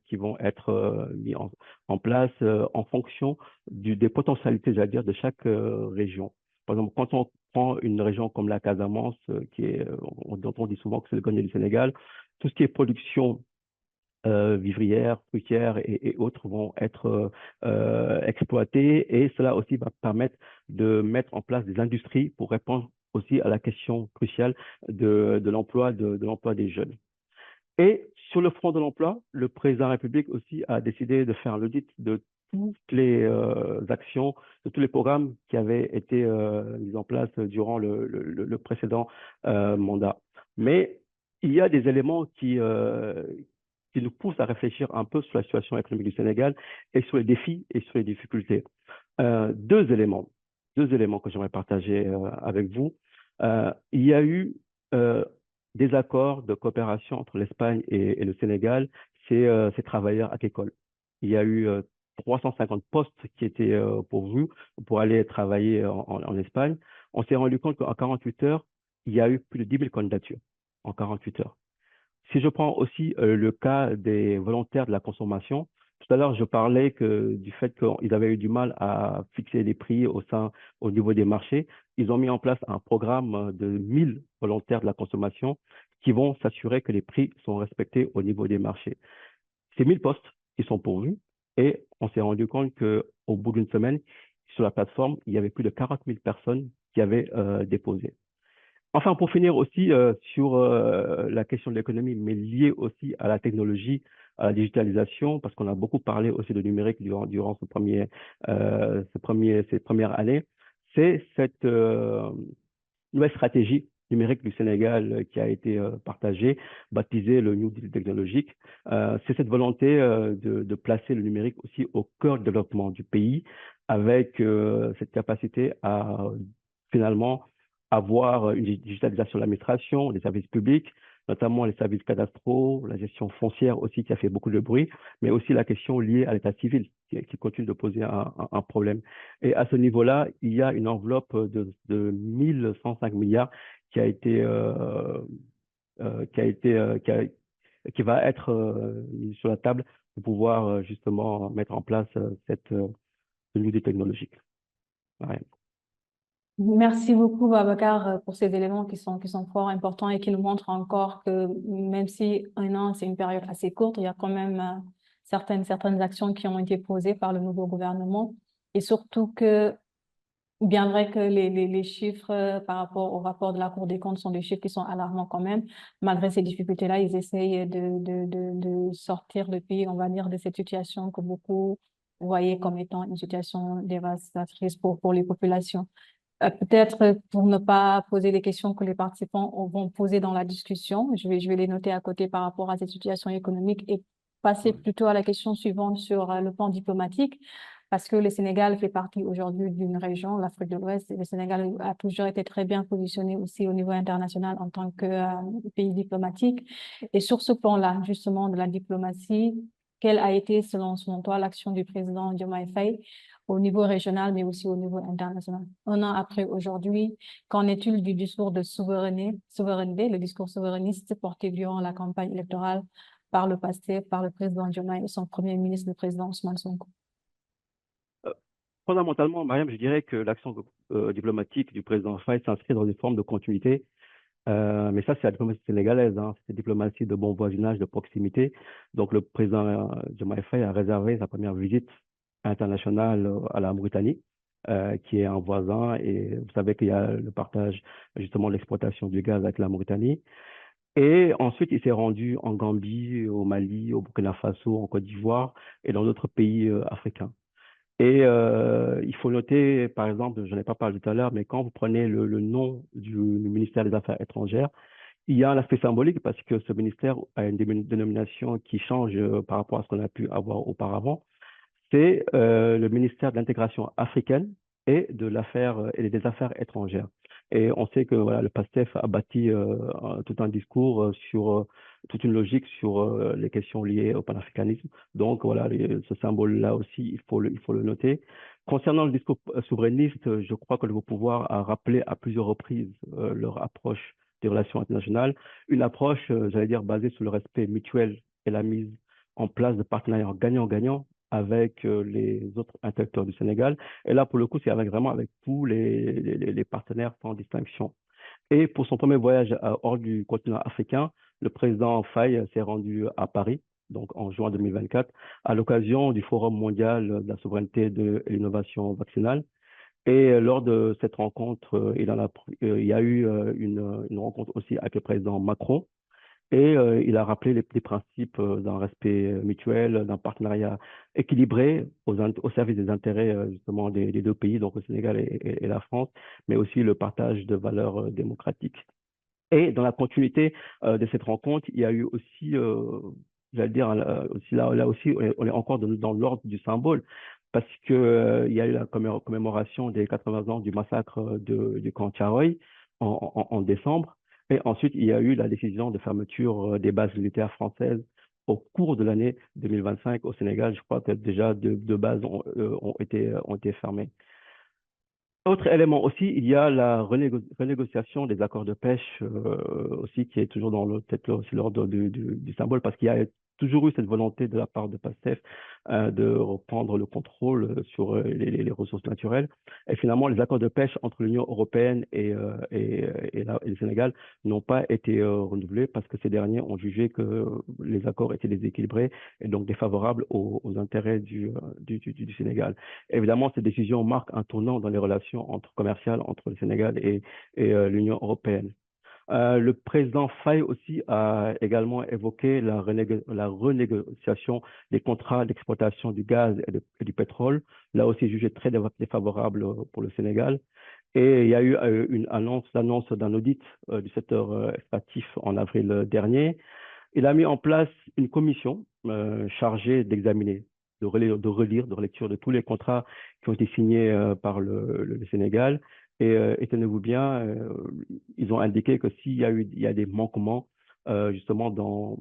qui vont être mis en place en fonction des potentialités, j'allais dire, de chaque région. Par exemple, quand on prend une région comme la Casamance, dont on dit souvent que c'est le grenier du Sénégal, tout ce qui est production vivrières, fruitières et autres vont être exploitées et cela aussi va permettre de mettre en place des industries pour répondre aussi à la question cruciale de l'emploi des jeunes. Et sur le front de l'emploi, le président de la République aussi a décidé de faire l'audit de toutes les actions, de tous les programmes qui avaient été mis en place durant le précédent mandat. Mais il y a des éléments qui nous poussent à réfléchir un peu sur la situation économique du Sénégal et sur les défis et sur les difficultés. Deux éléments que j'aimerais partager avec vous. Il y a eu des accords de coopération entre l'Espagne et le Sénégal, ces travailleurs agricoles. Il y a eu 350 postes qui étaient pourvus pour aller travailler en Espagne. On s'est rendu compte qu'en 48 heures, il y a eu plus de 10 000 candidatures en 48 heures. Si je prends aussi le cas des volontaires de la consommation, tout à l'heure, je parlais du fait qu'ils avaient eu du mal à fixer les prix au niveau des marchés. Ils ont mis en place un programme de 1000 volontaires de la consommation qui vont s'assurer que les prix sont respectés au niveau des marchés. Ces 1000 postes qui sont pourvus et on s'est rendu compte qu'au bout d'une semaine, sur la plateforme, il y avait plus de 40 000 personnes qui avaient déposé. Enfin, pour finir aussi sur la question de l'économie, mais liée aussi à la technologie, à la digitalisation, parce qu'on a beaucoup parlé aussi de numérique durant ces premières années, c'est cette nouvelle stratégie numérique du Sénégal qui a été partagée, baptisée le New Deal technologique. C'est cette volonté de placer le numérique aussi au cœur du développement du pays, avec cette capacité à finalement avoir une digitalisation de l'administration, des services publics, notamment les services cadastraux, la gestion foncière aussi qui a fait beaucoup de bruit, mais aussi la question liée à l'état civil qui continue de poser un problème. Et à ce niveau-là, il y a une enveloppe de 1105 milliards qui a été qui va être mise sur la table pour pouvoir justement mettre en place cette unité technologique. Ouais. Merci beaucoup, Babacar, pour ces éléments qui sont fort importants et qui nous montrent encore que même si un an, c'est une période assez courte, il y a quand même certaines actions qui ont été posées par le nouveau gouvernement et surtout que, bien vrai que les chiffres par rapport au rapport de la Cour des comptes sont des chiffres qui sont alarmants quand même, malgré ces difficultés-là, ils essayent de sortir le pays, on va dire, de cette situation que beaucoup voyaient comme étant une situation dévastatrice pour les populations. Peut-être pour ne pas poser les questions que les participants vont poser dans la discussion, je vais les noter à côté par rapport à cette situation économique et passer plutôt à la question suivante sur le plan diplomatique, parce que le Sénégal fait partie aujourd'hui d'une région, l'Afrique de l'Ouest, et le Sénégal a toujours été très bien positionné aussi au niveau international en tant que pays diplomatique. Et sur ce plan-là, justement, de la diplomatie, quelle a été, selon toi, l'action du président Diomaye Faye au niveau régional, mais aussi au niveau international? Un an après aujourd'hui, qu'en est-il du discours de souveraineté, le discours souverainiste porté durant la campagne électorale par le passé par le président Diomaye et son premier ministre, le président Ousmane Sonko? Fondamentalement, Mariam, je dirais que l'action diplomatique du président Faye s'inscrit dans une forme de continuité. Mais ça, c'est la diplomatie sénégalaise, hein. C'est une diplomatie de bon voisinage, de proximité. Donc, le président Diomaye Faye a réservé sa première visite internationale à la Mauritanie, qui est un voisin. Et vous savez qu'il y a le partage, justement, de l'exploitation du gaz avec la Mauritanie. Et ensuite, il s'est rendu en Gambie, au Mali, au Burkina Faso, en Côte d'Ivoire et dans d'autres pays africains. Et il faut noter, par exemple, je n'ai pas parlé tout à l'heure, mais quand vous prenez le nom du ministère des Affaires étrangères, il y a un aspect symbolique parce que ce ministère a une dénomination qui change par rapport à ce qu'on a pu avoir auparavant. C'est le ministère de l'intégration africaine et des affaires étrangères. Et on sait que voilà, le PASTEF a bâti tout un discours toute une logique sur les questions liées au panafricanisme. Donc voilà, ce symbole-là aussi, il faut le noter. Concernant le discours souverainiste, je crois que le pouvoir a rappelé à plusieurs reprises leur approche des relations internationales, une approche, j'allais dire, basée sur le respect mutuel et la mise en place de partenariats gagnant-gagnant avec les autres intellectuels du Sénégal. Et là, pour le coup, c'est vraiment avec tous les partenaires sans distinction. Et pour son premier voyage hors du continent africain, le président Faye s'est rendu à Paris, donc en juin 2024, à l'occasion du Forum mondial de la souveraineté et de l'innovation vaccinale. Et lors de cette rencontre, il y a eu une rencontre aussi avec le président Macron, et il a rappelé les principes d'un respect mutuel, d'un partenariat équilibré au service des intérêts justement des deux pays, donc le Sénégal et la France, mais aussi le partage de valeurs démocratiques. Et dans la continuité de cette rencontre, il y a eu aussi, j'allais dire, aussi là aussi, on est encore dans l'ordre du symbole, parce que il y a eu la commémoration des 80 ans du massacre du camp Thiaroye en décembre. Et ensuite, il y a eu la décision de fermeture des bases militaires françaises au cours de l'année 2025 au Sénégal. Je crois que déjà deux bases ont été fermées. Autre élément aussi, il y a la renégociation des accords de pêche aussi, qui est toujours dans peut-être aussi l'ordre du symbole, parce qu'il y a toujours eu cette volonté de la part de PASTEF de reprendre le contrôle sur les ressources naturelles. Et finalement, les accords de pêche entre l'Union européenne et le Sénégal n'ont pas été renouvelés parce que ces derniers ont jugé que les accords étaient déséquilibrés et donc défavorables aux intérêts du Sénégal. Évidemment, cette décision marque un tournant dans les relations commerciales entre le Sénégal et l'Union européenne. Le président Faye aussi a également évoqué la renégociation des contrats d'exploitation du gaz et du pétrole, là aussi jugé très défavorable pour le Sénégal. Et il y a eu l'annonce d'un audit du secteur extractif en avril dernier. Il a mis en place une commission chargée d'examiner, de relecture de tous les contrats qui ont été signés par le Sénégal. Et tenez-vous bien, ils ont indiqué que s'il y a des manquements justement dans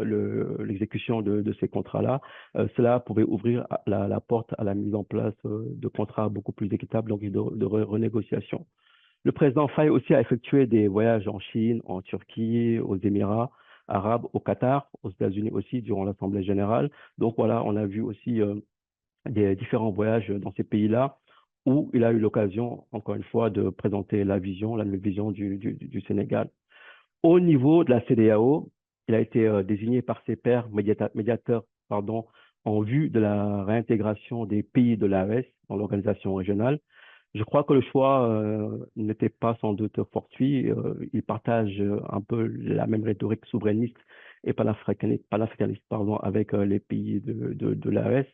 l'exécution de ces contrats-là, cela pouvait ouvrir la porte à la mise en place de contrats beaucoup plus équitables, donc de renégociation. Le président Faye aussi a effectué des voyages en Chine, en Turquie, aux Émirats arabes, au Qatar, aux États-Unis aussi durant l'Assemblée générale. Donc voilà, on a vu aussi des différents voyages dans ces pays-là où il a eu l'occasion, encore une fois, de présenter la nouvelle vision du Sénégal. Au niveau de la CEDEAO, il a été désigné par ses pairs médiateurs en vue de la réintégration des pays de l'AES dans l'organisation régionale. Je crois que le choix n'était pas sans doute fortuit. Il partage un peu la même rhétorique souverainiste et panafricaniste avec les pays de l'AES.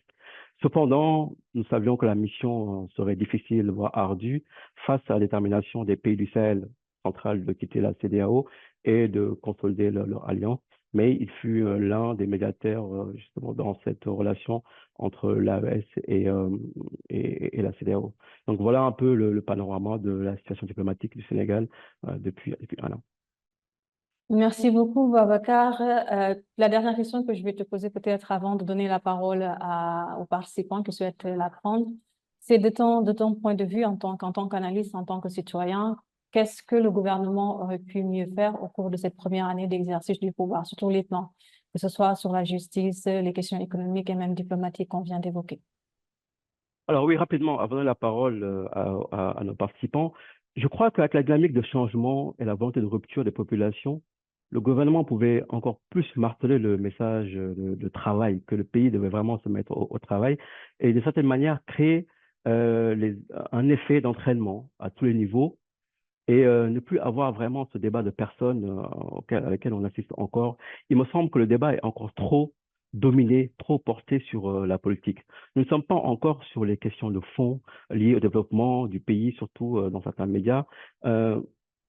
Cependant, nous savions que la mission serait difficile, voire ardue, face à la détermination des pays du Sahel central de quitter la CEDEAO et de consolider leur alliance. Mais il fut l'un des médiateurs justement dans cette relation entre l'AES et la CEDEAO. Donc voilà un peu le panorama de la situation diplomatique du Sénégal depuis un an. Merci beaucoup, Babacar. La dernière question que je vais te poser peut-être avant de donner la parole aux participants qui souhaitent la prendre, c'est de ton point de vue en tant qu'analyste, en tant que citoyen, qu'est-ce que le gouvernement aurait pu mieux faire au cours de cette première année d'exercice du pouvoir, sur tous les plans, que ce soit sur la justice, les questions économiques et même diplomatiques qu'on vient d'évoquer. Alors oui, rapidement, avant de donner la parole à nos participants, je crois qu'avec la dynamique de changement et la volonté de rupture des populations, le gouvernement pouvait encore plus marteler le message de travail, que le pays devait vraiment se mettre au travail et de certaine manière créer un effet d'entraînement à tous les niveaux et ne plus avoir vraiment ce débat de personnes avec lesquelles on assiste encore. Il me semble que le débat est encore trop dominé, trop porté sur la politique. Nous ne sommes pas encore sur les questions de fond liées au développement du pays, surtout dans certains médias. Euh,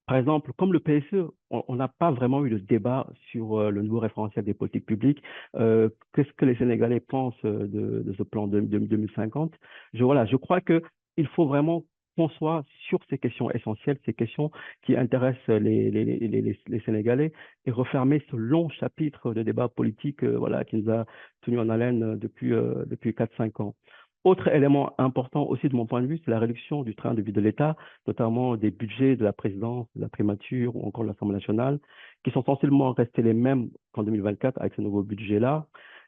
Par exemple, comme le PSE, on n'a pas vraiment eu de débat sur le nouveau référentiel des politiques publiques. Qu'est-ce que les Sénégalais pensent de ce plan de 2050? Voilà, je crois que il faut vraiment qu'on soit sur ces questions essentielles, ces questions qui intéressent les Sénégalais et refermer ce long chapitre de débat politique voilà, qui nous a tenus en haleine depuis 4-5 ans. Autre élément important aussi de mon point de vue, c'est la réduction du train de vie de l'État, notamment des budgets de la présidence, de la primature ou encore de l'Assemblée nationale, qui sont sensiblement restés les mêmes qu'en 2024 avec ce nouveau budget-là.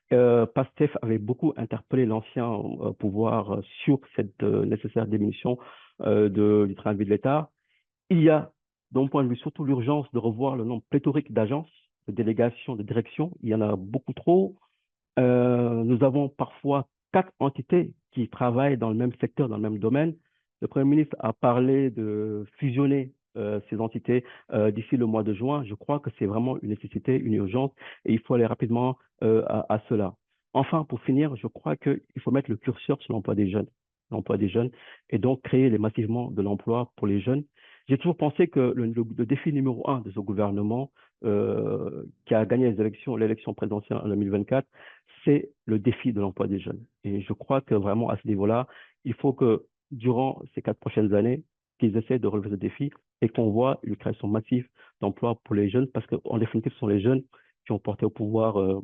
PASTEF avait beaucoup interpellé l'ancien pouvoir sur cette nécessaire diminution du train de vie de l'État. Il y a, de mon point de vue, surtout l'urgence de revoir le nombre pléthorique d'agences, de délégations, de directions. Il y en a beaucoup trop. Nous avons parfois 4 entités qui travaillent dans le même secteur, dans le même domaine. Le Premier ministre a parlé de fusionner ces entités d'ici le mois de juin. Je crois que c'est vraiment une nécessité, une urgence, et il faut aller rapidement à cela. Enfin, pour finir, je crois qu'il faut mettre le curseur sur l'emploi des jeunes, et donc créer massivement de l'emploi pour les jeunes. J'ai toujours pensé que le défi numéro un de ce gouvernement qui a gagné l'élection présidentielle en 2024, c'est le défi de l'emploi des jeunes. Et je crois que vraiment à ce niveau-là, il faut que durant ces 4 prochaines années, qu'ils essaient de relever ce défi et qu'on voit une création massive d'emplois pour les jeunes, parce qu'en définitive, ce sont les jeunes qui ont porté au pouvoir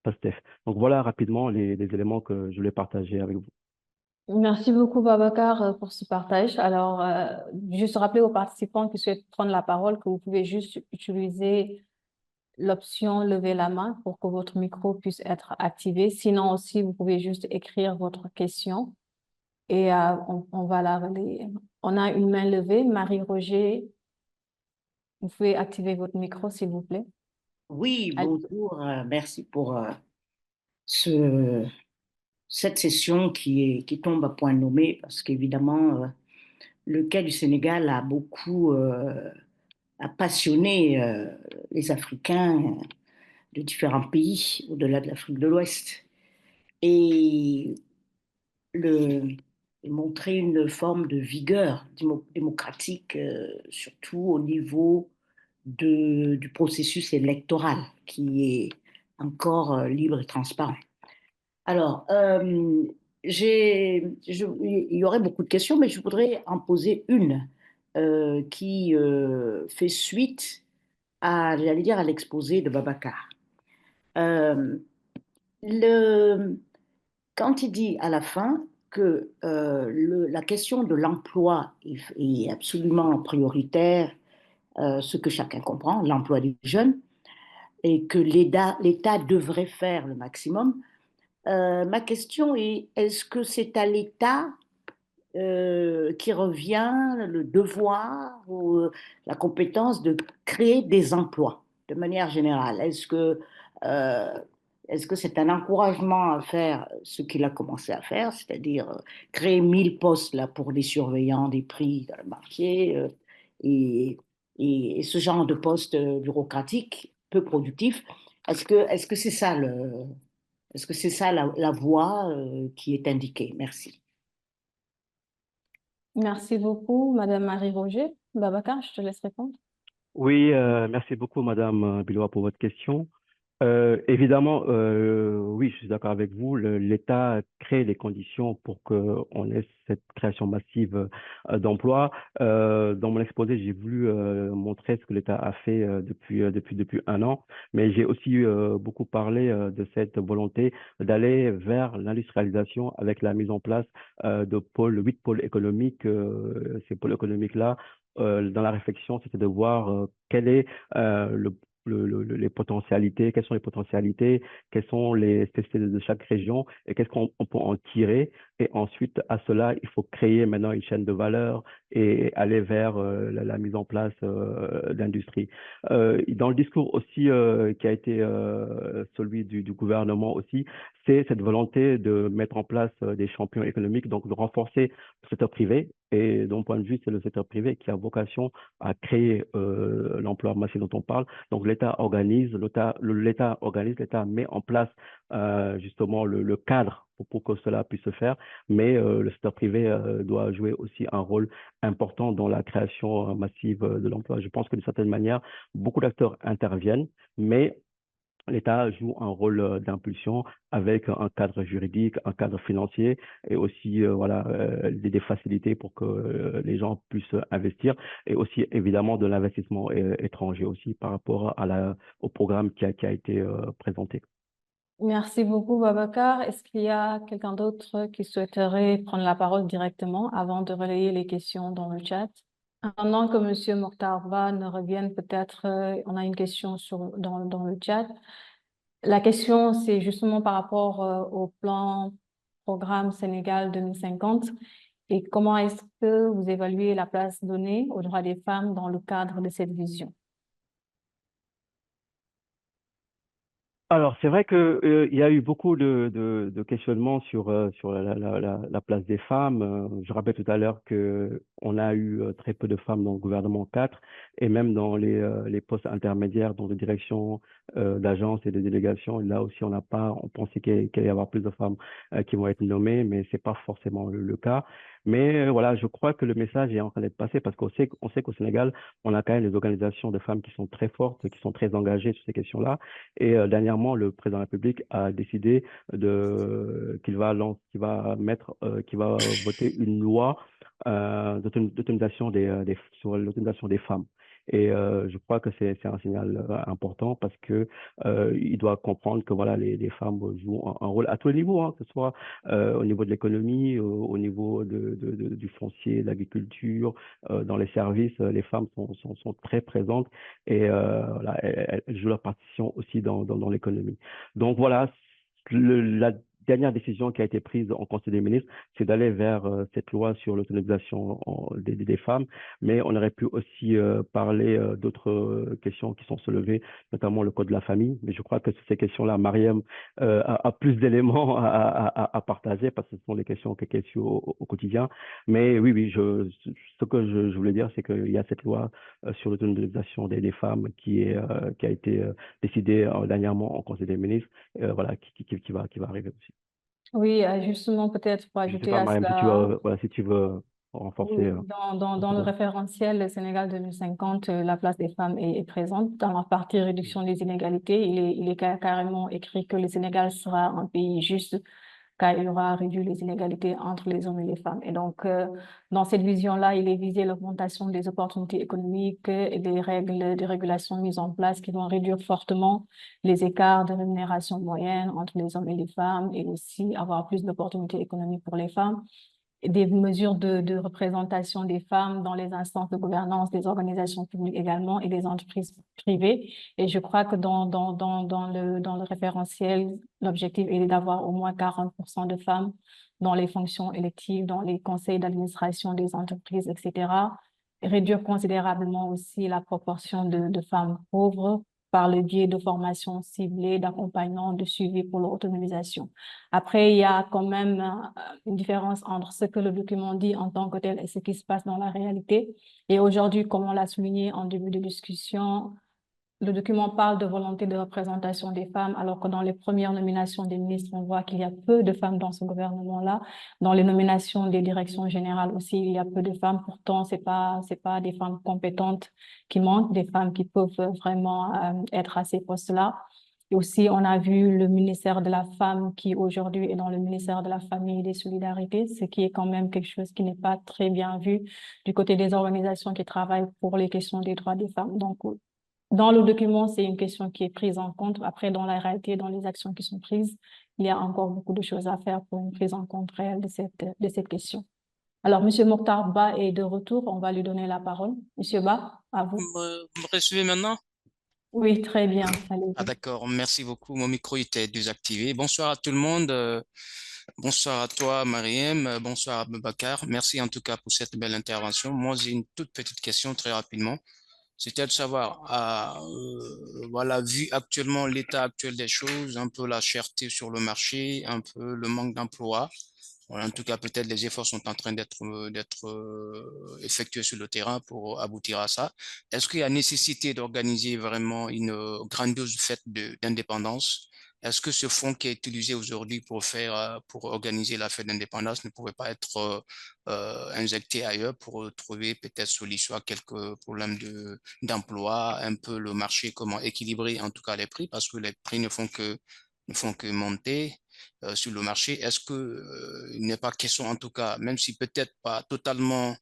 PASTEF. Donc voilà rapidement les éléments que je voulais partager avec vous. Merci beaucoup, Babacar, pour ce partage. Alors, juste rappeler aux participants qui souhaitent prendre la parole que vous pouvez juste utiliser l'option lever la main pour que votre micro puisse être activé. Sinon aussi, vous pouvez juste écrire votre question et on va la relayer. On a une main levée. Marie-Roger, vous pouvez activer votre micro, s'il vous plaît. Oui, bonjour. Merci pour ce, cette session qui tombe à point nommé parce qu'évidemment, le cas du Sénégal a beaucoup a passionné les Africains de différents pays au-delà de l'Afrique de l'Ouest et le, montrer une forme de vigueur démocratique, surtout au niveau du processus électoral qui est encore libre et transparent. Alors, il y aurait beaucoup de questions, mais je voudrais en poser une qui fait suite j'allais dire, à l'exposé de Babacar. Euh, le, Quand il dit à la fin que la question de l'emploi est absolument prioritaire, ce que chacun comprend, l'emploi des jeunes, et que l'État devrait faire le maximum. Ma question est, est-ce que c'est à l'État qui revient le devoir ou la compétence de créer des emplois de manière générale? Euh, est-ce que c'est un encouragement à faire ce qu'il a commencé à faire, c'est-à-dire créer 1000 postes là, pour les surveillants des prix dans le marché et, et ce genre de postes bureaucratiques peu productifs? Est-ce que c'est ça est-ce que c'est ça la voie qui est indiquée? Merci. Merci beaucoup, Madame Marie-Roger. Babacar, je te laisse répondre. Oui, merci beaucoup, Madame Biloua, pour votre question. Évidemment, oui, je suis d'accord avec vous. L'État crée les conditions pour qu'on ait cette création massive d'emplois. Dans mon exposé, j'ai voulu montrer ce que l'État a fait depuis 1 an, mais j'ai aussi beaucoup parlé de cette volonté d'aller vers l'industrialisation avec la mise en place de 8 pôles économiques. Ces pôles économiques-là dans la réflexion, c'était de voir quel est les potentialités, quelles sont les potentialités, quelles sont les spécificités de chaque région et qu'est-ce qu'on peut en tirer. Et ensuite, à cela, il faut créer maintenant une chaîne de valeur et aller vers la mise en place d'industries. Dans le discours aussi qui a été celui du gouvernement aussi, c'est cette volonté de mettre en place des champions économiques, donc de renforcer le secteur privé. Et d'un point de vue, c'est le secteur privé qui a vocation à créer l'emploi massif dont on parle. Donc l'État organise, l'État met en place justement le cadre pour que cela puisse se faire, mais le secteur privé doit jouer aussi un rôle important dans la création massive de l'emploi. Je pense que d'une certaine manière, beaucoup d'acteurs interviennent, mais l'État joue un rôle d'impulsion avec un cadre juridique, un cadre financier et aussi voilà, des facilités pour que les gens puissent investir et aussi évidemment de l'investissement étranger aussi par rapport au programme qui a été présenté. Merci beaucoup, Babacar. Est-ce qu'il y a quelqu'un d'autre qui souhaiterait prendre la parole directement avant de relayer les questions dans le chat? Pendant que M. Mokhtar ne revienne, peut-être on a une question dans le chat. La question, c'est justement par rapport au plan programme Sénégal 2050 et comment est-ce que vous évaluez la place donnée aux droits des femmes dans le cadre de cette vision? Alors, c'est vrai que il y a eu beaucoup de questionnements sur la place des femmes. Je rappelle tout à l'heure que on a eu très peu de femmes dans le gouvernement 4 et même dans les postes intermédiaires, dans les directions d'agences et de délégations. Là aussi, on pensait qu'il allait y avoir plus de femmes qui vont être nommées, mais c'est pas forcément le cas. Mais voilà, je crois que le message est en train d'être passé parce on sait qu'au Sénégal, on a quand même des organisations de femmes qui sont très fortes, qui sont très engagées sur ces questions-là. Et dernièrement, le président de la République a décidé qu'il va voter une loi d'autonomisation sur l'autonomisation des femmes. Et je crois que c'est un signal important parce que il doit comprendre que voilà les femmes jouent un rôle à tous les niveaux, hein, que ce soit au niveau de l'économie, au niveau du foncier, de l'agriculture, dans les services, les femmes sont très présentes et voilà, elles jouent leur partition aussi dans l'économie. Donc voilà, la dernière décision qui a été prise en Conseil des ministres, c'est d'aller vers cette loi sur l'autonomisation des femmes, mais on aurait pu aussi parler d'autres questions qui sont soulevées, notamment le code de la famille. Mais je crois que sur ces questions-là, Mariam a plus d'éléments à partager parce que ce sont les questions qu'elle suit au quotidien. Mais oui, ce que je voulais dire, c'est qu'il y a cette loi sur l'autonomisation des femmes qui a été décidée dernièrement en Conseil des ministres, voilà, qui va arriver aussi. Oui, justement, peut-être pour Je ne sais ajouter pas, à Mariam, cela, si tu veux renforcer. oui, dans le Peut-être. référentiel Sénégal 2050, la place des femmes est présente. Dans la partie réduction des inégalités, il est carrément écrit que le Sénégal sera un pays juste car il aura réduit les inégalités entre les hommes et les femmes. Et donc, dans cette vision-là, il est visé l'augmentation des opportunités économiques et des règles de régulation mises en place qui vont réduire fortement les écarts de rémunération moyenne entre les hommes et les femmes et aussi avoir plus d'opportunités économiques pour les femmes des mesures de représentation des femmes dans les instances de gouvernance des organisations publiques également et des entreprises privées. Et je crois que dans le référentiel, l'objectif est d'avoir au moins 40% de femmes dans les fonctions électives, dans les conseils d'administration des entreprises, etc. Réduire considérablement aussi la proportion de femmes pauvres par le biais de formations ciblées, d'accompagnement, de suivi pour leur autonomisation. Après, il y a quand même une différence entre ce que le document dit en tant que tel et ce qui se passe dans la réalité. Et aujourd'hui, comme on l'a souligné en début de discussion, le document parle de volonté de représentation des femmes, alors que dans les premières nominations des ministres, on voit qu'il y a peu de femmes dans ce gouvernement-là. Dans les nominations des directions générales aussi, il y a peu de femmes. Pourtant, c'est pas des femmes compétentes qui manquent, des femmes qui peuvent vraiment être à ces postes-là. Et aussi, on a vu le ministère de la Femme qui aujourd'hui est dans le ministère de la Famille et des Solidarités, ce qui est quand même quelque chose qui n'est pas très bien vu du côté des organisations qui travaillent pour les questions des droits des femmes. Donc, dans le document, c'est une question qui est prise en compte. Après, dans la réalité, dans les actions qui sont prises, il y a encore beaucoup de choses à faire pour une prise en compte réelle de cette question. Alors, Monsieur Mokhtar Ba est de retour. On va lui donner la parole. Monsieur Ba, à vous. Vous me recevez maintenant? Oui, très bien. Ah, Allez-y. d'accord, merci beaucoup. Mon micro était désactivé. Bonsoir à tout le monde. Bonsoir à toi, Mariem. Bonsoir à Babacar. Merci en tout cas pour cette belle intervention. Moi, j'ai une toute petite question très rapidement. C'était de savoir, voilà, vu actuellement l'état actuel des choses, un peu la cherté sur le marché, un peu le manque d'emploi. Voilà, en tout cas, peut-être les efforts sont en train d'être effectués sur le terrain pour aboutir à ça. Est-ce qu'il y a nécessité d'organiser vraiment une grandiose fête d'indépendance? Est-ce que ce fonds qui est utilisé aujourd'hui pour organiser la fête d'indépendance ne pouvait pas être injecté ailleurs pour trouver peut-être solution à quelques problèmes d'emploi, un peu le marché, comment équilibrer en tout cas les prix, parce que les prix ne font que monter sur le marché. Est-ce que il n'est pas question, en tout cas, même si peut-être pas totalement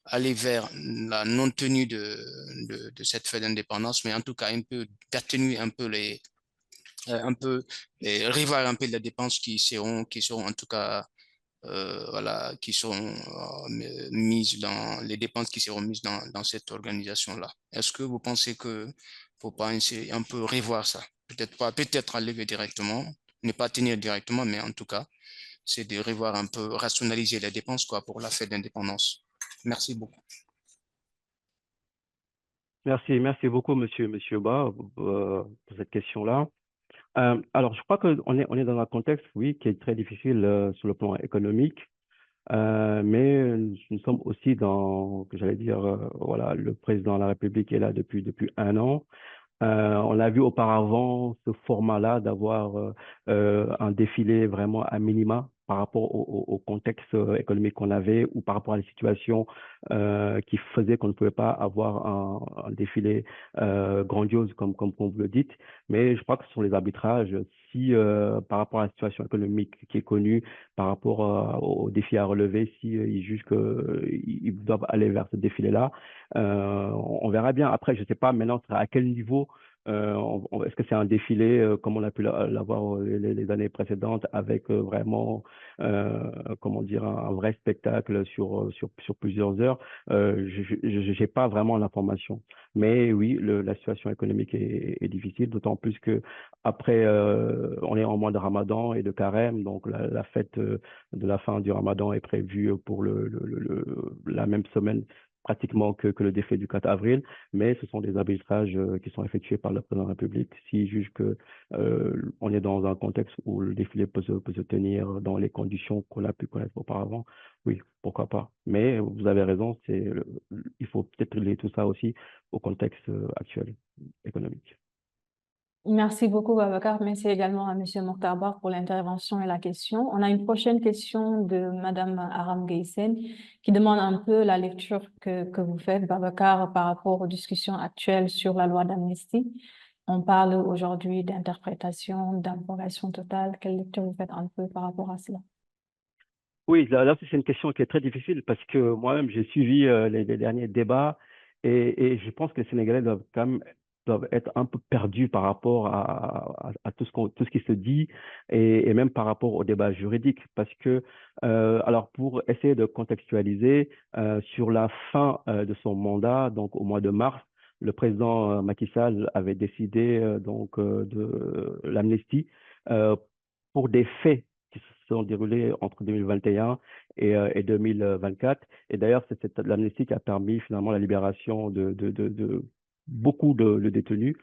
aller vers la non-tenue de cette fête d'indépendance, mais en tout cas un peu d'atténuer un peu revoir un peu les dépenses qui seront en tout cas voilà, qui sont mises dans les dépenses qui seront mises dans cette organisation-là. Est-ce que vous pensez que faut pas essayer un peu revoir ça? Peut-être pas, peut-être enlever directement, ne pas tenir directement, mais en tout cas, c'est de revoir un peu, rationaliser les dépenses quoi, pour la fête d'indépendance. Merci beaucoup. Merci beaucoup, monsieur Ba, pour cette question-là. Alors, je crois on est dans un contexte, oui, qui est très difficile sur le plan économique. Mais nous sommes aussi j'allais dire, voilà, le président de la République est là depuis un an. On a vu auparavant ce format-là d'avoir un défilé vraiment à minima par rapport au contexte économique qu'on avait ou par rapport à la situation qui faisait qu'on ne pouvait pas avoir un défilé grandiose comme vous le dites. Mais je crois que ce sont les arbitrages. Si par rapport à la situation économique qui est connue, par rapport aux défis à relever, si ils jugent qu'ils doivent aller vers ce défilé-là, on verra bien. Après, je ne sais pas maintenant à quel niveau est-ce que c'est un défilé comme on a pu l'avoir les années précédentes avec vraiment, comment dire, un vrai spectacle sur plusieurs heures? Je n'ai pas vraiment l'information. Mais oui, la situation économique est difficile, d'autant plus que après, on est en mois de Ramadan et de Carême, donc la fête de la fin du Ramadan est prévue pour la même semaine pratiquement que le défilé du 4 avril, mais ce sont des arbitrages qui sont effectués par le président de la République. S'il juge que on est dans un contexte où le défilé peut se tenir dans les conditions qu'on a pu connaître auparavant, oui, pourquoi pas. Mais vous avez raison, il faut peut-être lier tout ça aussi au contexte actuel économique. Merci beaucoup, Babacar. Merci également à Monsieur Mokhtar Ba pour l'intervention et la question. On a une prochaine question de Madame Aram Gaysen qui demande un peu la lecture que vous faites, Babacar, par rapport aux discussions actuelles sur la loi d'amnistie. On parle aujourd'hui d'interprétation, d'abrogation totale. Quelle lecture vous faites un peu par rapport à cela? Oui, là c'est une question qui est très difficile parce que moi-même, j'ai suivi les derniers débats et je pense que les Sénégalais doivent être un peu perdus par rapport à tout ce qui se dit et même par rapport au débat juridique. Parce que, alors, pour essayer de contextualiser, sur la fin de son mandat, donc au mois de mars, le président Macky Sall avait décidé de l'amnistie euh, pour des faits qui se sont déroulés entre 2021 et 2024. Et d'ailleurs, c'est l'amnistie qui a permis finalement la libération de beaucoup de détenus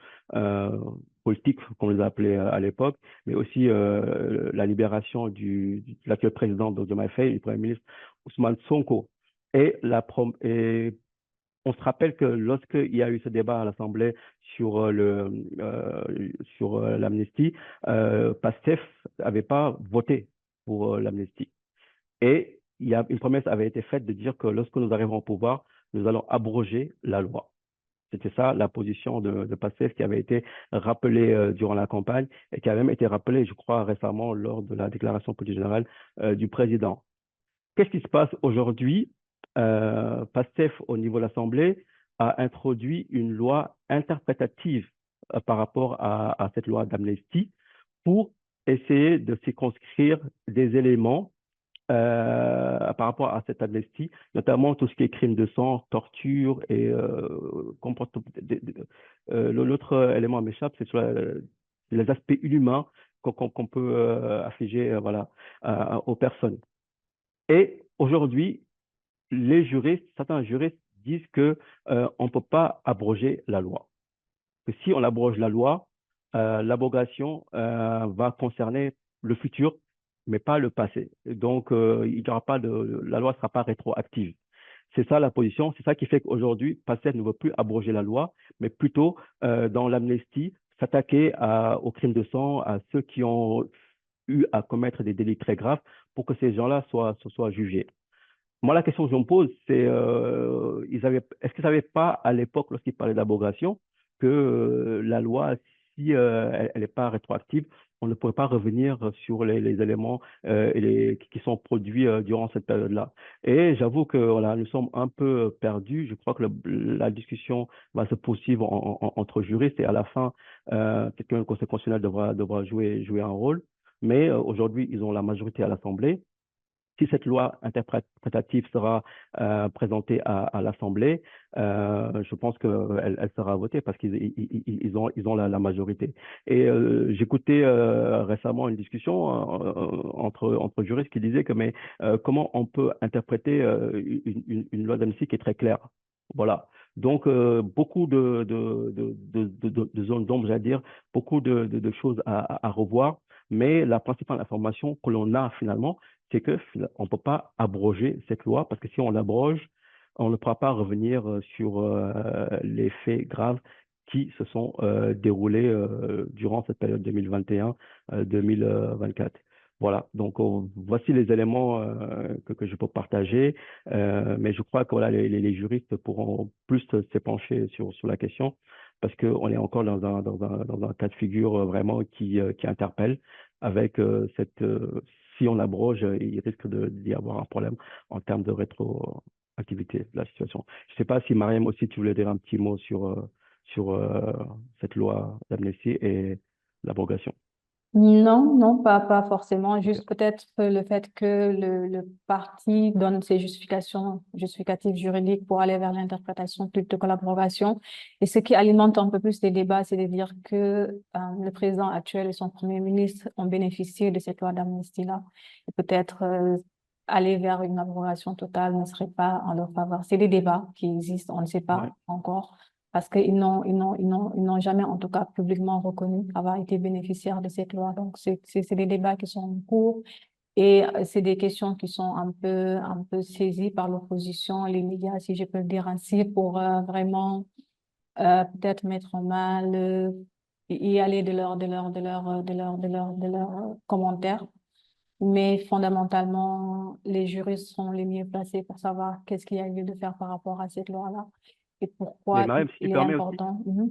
politiques, comme on les appelait à l'époque, mais aussi la libération de l'actuel président de Diomaye Faye, du Premier ministre Ousmane Sonko. Et on se rappelle que lorsqu'il y a eu ce débat à l'Assemblée sur l'amnistie, PASTEF n'avait pas voté pour l'amnistie. Et une promesse avait été faite de dire que lorsque nous arriverons au pouvoir, nous allons abroger la loi. C'était ça la position de PASTEF qui avait été rappelée durant la campagne et qui a même été rappelée, je crois, récemment lors de la déclaration politique générale du président. Qu'est-ce qui se passe aujourd'hui? PASTEF, au niveau de l'Assemblée, a introduit une loi interprétative par rapport à cette loi d'amnistie pour essayer de circonscrire des éléments par rapport à cette amnistie, notamment tout ce qui est crime de sang, torture et l'autre élément m'échappe, c'est sur les aspects inhumains qu'on peut affliger voilà, aux personnes. Et aujourd'hui, certains juristes disent que on ne peut pas abroger la loi. Que si on abroge la loi, l'abrogation va concerner le futur, mais pas le passé. Donc, il y aura pas la loi ne sera pas rétroactive. C'est ça la position. C'est ça qui fait qu'aujourd'hui, PASTEF ne veut plus abroger la loi, mais plutôt, dans l'amnistie, s'attaquer aux crimes de sang, à ceux qui ont eu à commettre des délits très graves pour que ces gens-là soient jugés. Moi, la question que je me pose, c'est est-ce qu'ils n'avaient pas, à l'époque, lorsqu'ils parlaient d'abrogation, que la loi, si elle n'est pas rétroactive, on ne pourrait pas revenir sur les éléments qui sont produits durant cette période-là. Et j'avoue que voilà, nous sommes un peu perdus. Je crois que la discussion va se poursuivre entre juristes et à la fin, peut-être que le Conseil constitutionnel devra jouer un rôle. Mais aujourd'hui, ils ont la majorité à l'Assemblée. Si cette loi interprétative sera présentée à l'Assemblée, je pense qu'elle sera votée parce qu'ils ont la majorité. Et j'écoutais récemment une discussion entre juristes qui disaient que comment on peut interpréter une loi d'amnistie qui est très claire. Voilà. Donc, beaucoup de zones d'ombre, j'allais dire, beaucoup de choses à revoir. Mais la principale information que l'on a finalement, c'est qu'on ne peut pas abroger cette loi parce que si on l'abroge, on ne pourra pas revenir sur les faits graves qui se sont déroulés durant cette période 2021-2024. Voilà, donc voici les éléments que je peux partager, mais je crois que voilà, les juristes pourront plus s'épancher sur la question parce qu'on est encore dans un cas de figure vraiment qui interpelle avec si on abroge, il risque d'y avoir un problème en termes de rétroactivité de la situation. Je ne sais pas si Mariam aussi, tu voulais dire un petit mot sur cette loi d'amnistie et l'abrogation. Non, non, pas forcément. Ok. Juste peut-être le fait que le parti donne ses justificatifs juridiques pour aller vers l'interprétation plutôt que l'abrogation. Et ce qui alimente un peu plus les débats, c'est de dire que le président actuel et son premier ministre ont bénéficié de cette loi d'amnistie-là. Et peut-être aller vers une abrogation totale ne serait pas en leur faveur. C'est des débats qui existent, on ne sait pas Ouais. encore parce qu'ils n'ont jamais, en tout cas, publiquement reconnu avoir été bénéficiaires de cette loi. Donc, c'est des débats qui sont en cours et c'est des questions qui sont un peu saisies par l'opposition, les médias, si je peux le dire ainsi, pour vraiment peut-être mettre en mal, y aller de leurs commentaires. Mais fondamentalement, les juristes sont les mieux placés pour savoir qu'est-ce qu'il y a lieu de faire par rapport à cette loi-là et Mais pourquoi Mariam, si tu il est permets aussi, important. Mhm.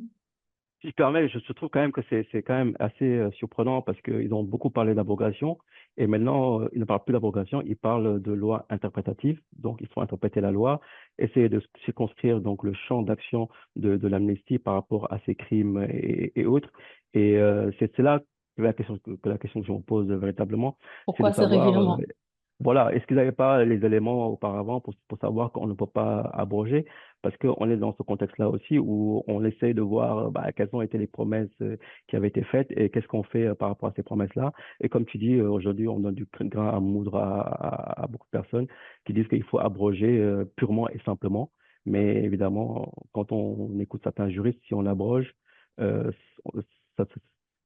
si je permets, je trouve quand même que c'est quand même assez surprenant parce qu'ils ont beaucoup parlé d'abrogation et maintenant ils ne parlent plus d'abrogation, ils parlent de loi interprétative. Donc il faut interpréter la loi, essayer de circonscrire donc le champ d'action de l'amnistie par rapport à ces crimes et autres. Et c'est là que la question que je me pose véritablement, c'est de Pourquoi ce savoir revirement? voilà, est-ce qu'ils n'avaient pas les éléments auparavant pour savoir qu'on ne peut pas abroger? Parce qu'on est dans ce contexte-là aussi où on essaye de voir quelles ont été les promesses qui avaient été faites et qu'est-ce qu'on fait par rapport à ces promesses-là. Et comme tu dis, aujourd'hui, on donne du grain à moudre à beaucoup de personnes qui disent qu'il faut abroger purement et simplement. Mais évidemment, quand on écoute certains juristes, si on l'abroge, euh, ça-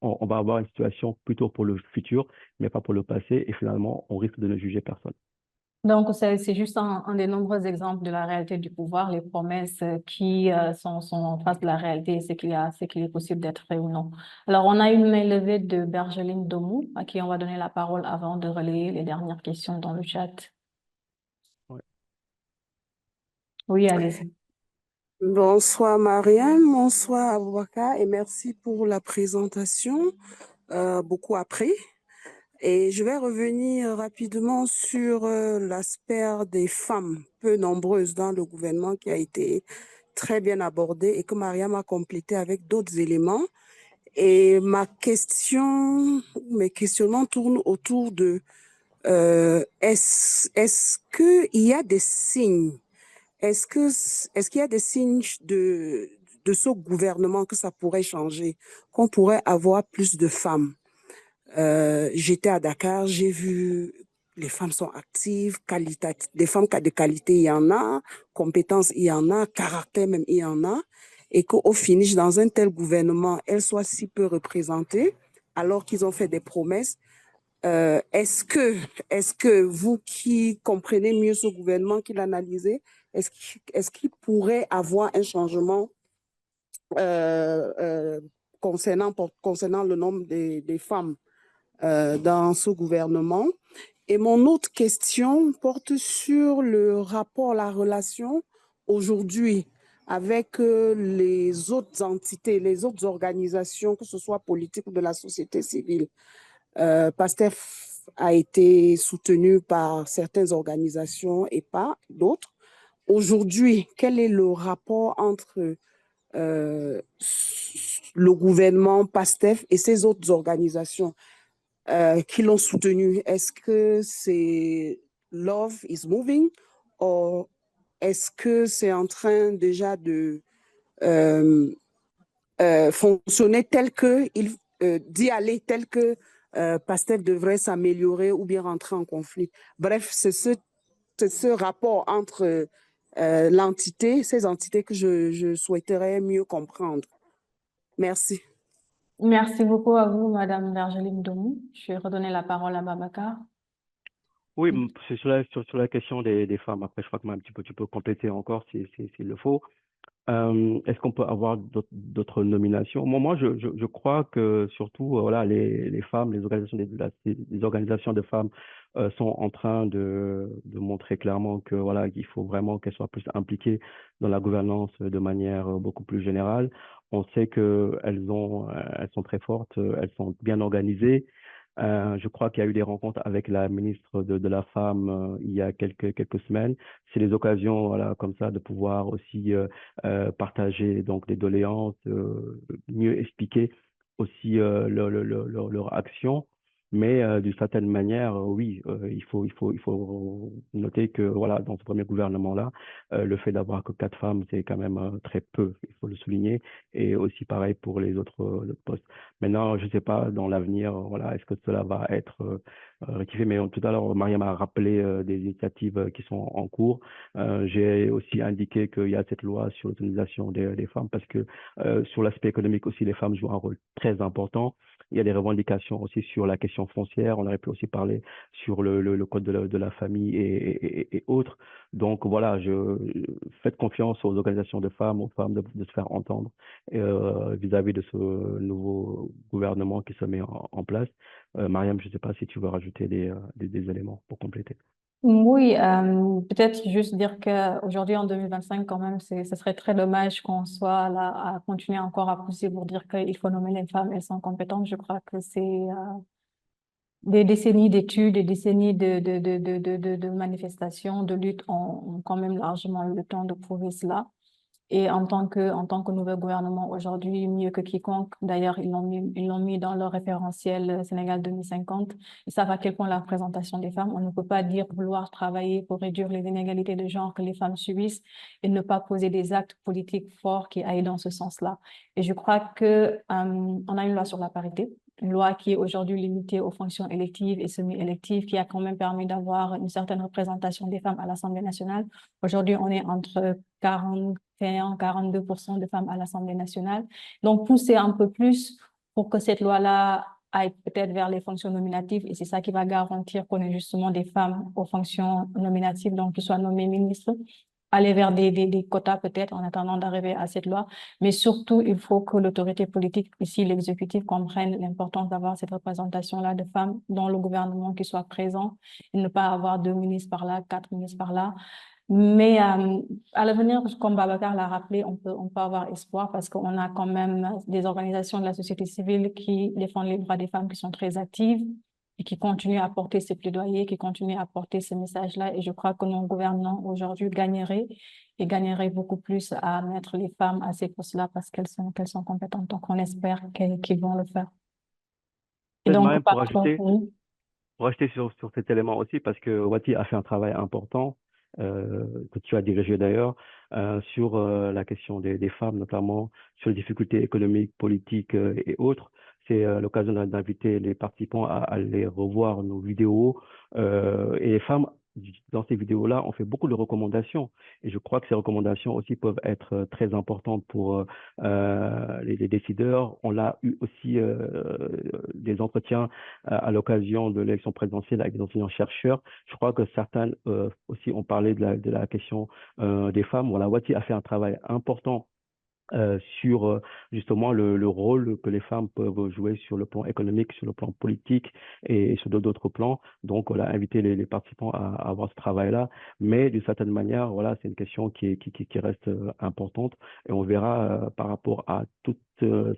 on va avoir une situation plutôt pour le futur mais pas pour le passé, et finalement, on risque de ne juger personne. Donc, c'est juste un des nombreux exemples de la réalité du pouvoir, les promesses qui sont en face de la réalité, ce qu'il est possible d'être fait ou non. Alors, on a une main levée de Bergeline Domou, à qui on va donner la parole avant de relayer les dernières questions dans le chat. Ouais. Oui, allez-y. Bonsoir Mariam, bonsoir Aboubakar et merci pour la présentation, beaucoup appris. Et je vais revenir rapidement sur l'aspect des femmes peu nombreuses dans le gouvernement qui a été très bien abordé et que Mariam a complété avec d'autres éléments. Et mes questionnements tournent autour de est-ce qu'il y a des signes, est-ce qu'il y a des signes de ce gouvernement que ça pourrait changer, qu'on pourrait avoir plus de femmes? J'étais à Dakar, j'ai vu les femmes sont actives, des femmes de qualité, il y en a, compétences, il y en a, caractère même, il y en a, et qu'au finish, dans un tel gouvernement, elles soient si peu représentées, alors qu'ils ont fait des promesses. Est-ce que vous qui comprenez mieux ce gouvernement, qui l'analysez, est-ce qu'il pourrait avoir un changement euh, euh, concernant le nombre des femmes dans ce gouvernement? Et mon autre question porte sur le rapport, la relation aujourd'hui avec les autres entités, les autres organisations, que ce soit politiques ou de la société civile. PASTEF a été soutenu par certaines organisations et pas d'autres. Aujourd'hui, quel est le rapport entre le gouvernement PASTEF et ces autres organisations qui l'ont soutenu? Est-ce que c'est Love is Moving ou est-ce que c'est en train déjà de euh, fonctionner tel que, d'y aller tel que PASTEF devrait s'améliorer ou bien rentrer en conflit? Bref, c'est ce rapport entre ces entités que je souhaiterais mieux comprendre. Merci. Merci beaucoup à vous, Madame Vergeline Domou. Je vais redonner la parole à Babacar. Oui, c'est sur la question des femmes. Après, je crois que tu peux compléter encore s'il le faut. Est-ce qu'on peut avoir d'autres nominations? Moi, je crois que surtout, voilà, les femmes, les organisations de femmes sont en train de montrer clairement que voilà, qu'il faut vraiment qu'elles soient plus impliquées dans la gouvernance de manière beaucoup plus générale. On sait que elles sont très fortes, elles sont bien organisées. Je crois qu'il y a eu des rencontres avec la ministre de la Femme il y a quelques semaines. C'est les occasions, voilà, comme ça, de pouvoir aussi partager donc des doléances, mieux expliquer aussi leur action. Mais d'une certaine manière, oui, il faut noter que voilà, dans ce premier gouvernement-là, le fait d'avoir que 4 femmes, c'est quand même très peu, il faut le souligner, et aussi pareil pour les autres postes. Maintenant, je ne sais pas dans l'avenir, voilà, est-ce que cela va être rectifié, mais tout à l'heure, Mariam a rappelé des initiatives qui sont en cours. J'ai aussi indiqué qu'il y a cette loi sur l'autonomisation des femmes parce que sur l'aspect économique aussi, les femmes jouent un rôle très important. Il y a des revendications aussi sur la question foncière. On aurait pu aussi parler sur le code de la famille et autres. Donc voilà, faites confiance aux organisations de femmes, aux femmes de se faire entendre vis-à-vis de ce nouveau gouvernement qui se met en place. Mariam, je ne sais pas si tu veux rajouter des éléments pour compléter. Oui, peut-être juste dire qu'aujourd'hui, en 2025, quand même, ce serait très dommage qu'on soit là à continuer encore à pousser pour dire qu'il faut nommer les femmes, elles sont compétentes. Je crois que c'est des décennies d'études, des décennies de manifestations, de luttes ont quand même largement eu le temps de prouver cela. Et en tant que nouvel gouvernement aujourd'hui, mieux que quiconque, d'ailleurs, ils l'ont mis dans leur référentiel Sénégal 2050. Ils savent à quel point la représentation des femmes, on ne peut pas dire vouloir travailler pour réduire les inégalités de genre que les femmes subissent et ne pas poser des actes politiques forts qui aillent dans ce sens-là. Et je crois que, on a une loi sur la parité, une loi qui est aujourd'hui limitée aux fonctions électives et semi-électives, qui a quand même permis d'avoir une certaine représentation des femmes à l'Assemblée nationale. Aujourd'hui, on est entre 42% de femmes à l'Assemblée nationale. Donc, pousser un peu plus pour que cette loi-là aille peut-être vers les fonctions nominatives, et c'est ça qui va garantir qu'on ait justement des femmes aux fonctions nominatives, donc qui soient nommées ministres, aller vers des quotas peut-être en attendant d'arriver à cette loi. Mais surtout, il faut que l'autorité politique, ici l'exécutif, comprenne l'importance d'avoir cette représentation-là de femmes dans le gouvernement qui soit présent et ne pas avoir 2 ministres par là, 4 ministres par là. Mais à l'avenir, comme Babacar l'a rappelé, on peut avoir espoir parce qu'on a quand même des organisations de la société civile qui défendent les droits des femmes qui sont très actives et qui continuent à porter ces plaidoyers, qui continuent à porter ces messages-là. Et je crois que nos gouvernants aujourd'hui gagneraient beaucoup plus à mettre les femmes à ces postes-là parce qu'elles sont compétentes. Donc, on espère qu'ils vont le faire. Et donc, Mariam, pour ajouter, oui. pour rester sur cet élément aussi, parce que Wati a fait un travail important, que tu as dirigé d'ailleurs, sur la question des femmes, notamment sur les difficultés économiques, politiques et autres. C'est l'occasion d'inviter les participants à aller revoir nos vidéos. Et les femmes, dans ces vidéos-là, on fait beaucoup de recommandations. Et je crois que ces recommandations aussi peuvent être très importantes pour les décideurs. On a eu aussi des entretiens à l'occasion de l'élection présidentielle avec des enseignants-chercheurs. Je crois que certains aussi ont parlé de la question des femmes. Voilà, Wati a fait un travail important sur justement le rôle que les femmes peuvent jouer sur le plan économique, sur le plan politique et sur d'autres plans. Donc, on a invité les participants à avoir ce travail-là. Mais d'une certaine manière, voilà, c'est une question qui reste importante et on verra par rapport à toutes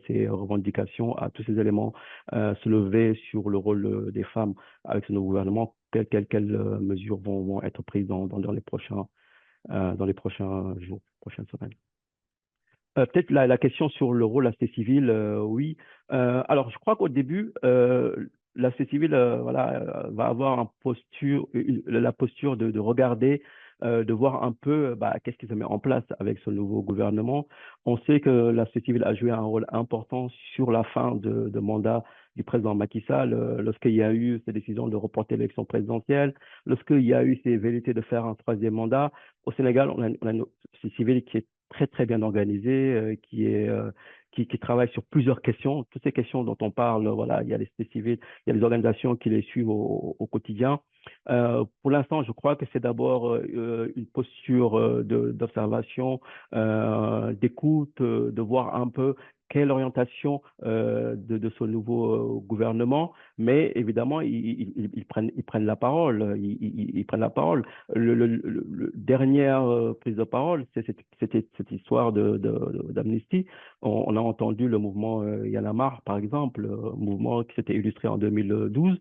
ces revendications, à tous ces éléments se lever sur le rôle des femmes avec ce nouveau gouvernement, quelles mesures vont être prises dans dans les prochains jours, prochaines semaines. Peut-être la question sur le rôle de la société civile, oui. Alors, je crois qu'au début, la société civile voilà, va avoir la posture de regarder, de voir un peu qu'est-ce qui se met en place avec ce nouveau gouvernement. On sait que la société civile a joué un rôle important sur la fin de mandat du président Macky Sall, lorsqu'il y a eu ces décisions de reporter l'élection présidentielle, lorsqu'il y a eu ces velléités de faire un troisième mandat. Au Sénégal, on a une société civile qui est très bien organisé, qui travaille sur plusieurs questions. Toutes ces questions dont on parle, voilà, il y a les sociétés civiles, il y a les organisations qui les suivent au quotidien. Pour l'instant, je crois que c'est d'abord une posture d'observation, d'écoute, de voir un peu quelle orientation de ce nouveau gouvernement, mais évidemment, ils prennent la parole. Ils prennent la parole. Dernière prise de parole, c'était cette histoire d'amnistie. On a entendu le mouvement Y en a marre, par exemple, mouvement qui s'était illustré en 2012,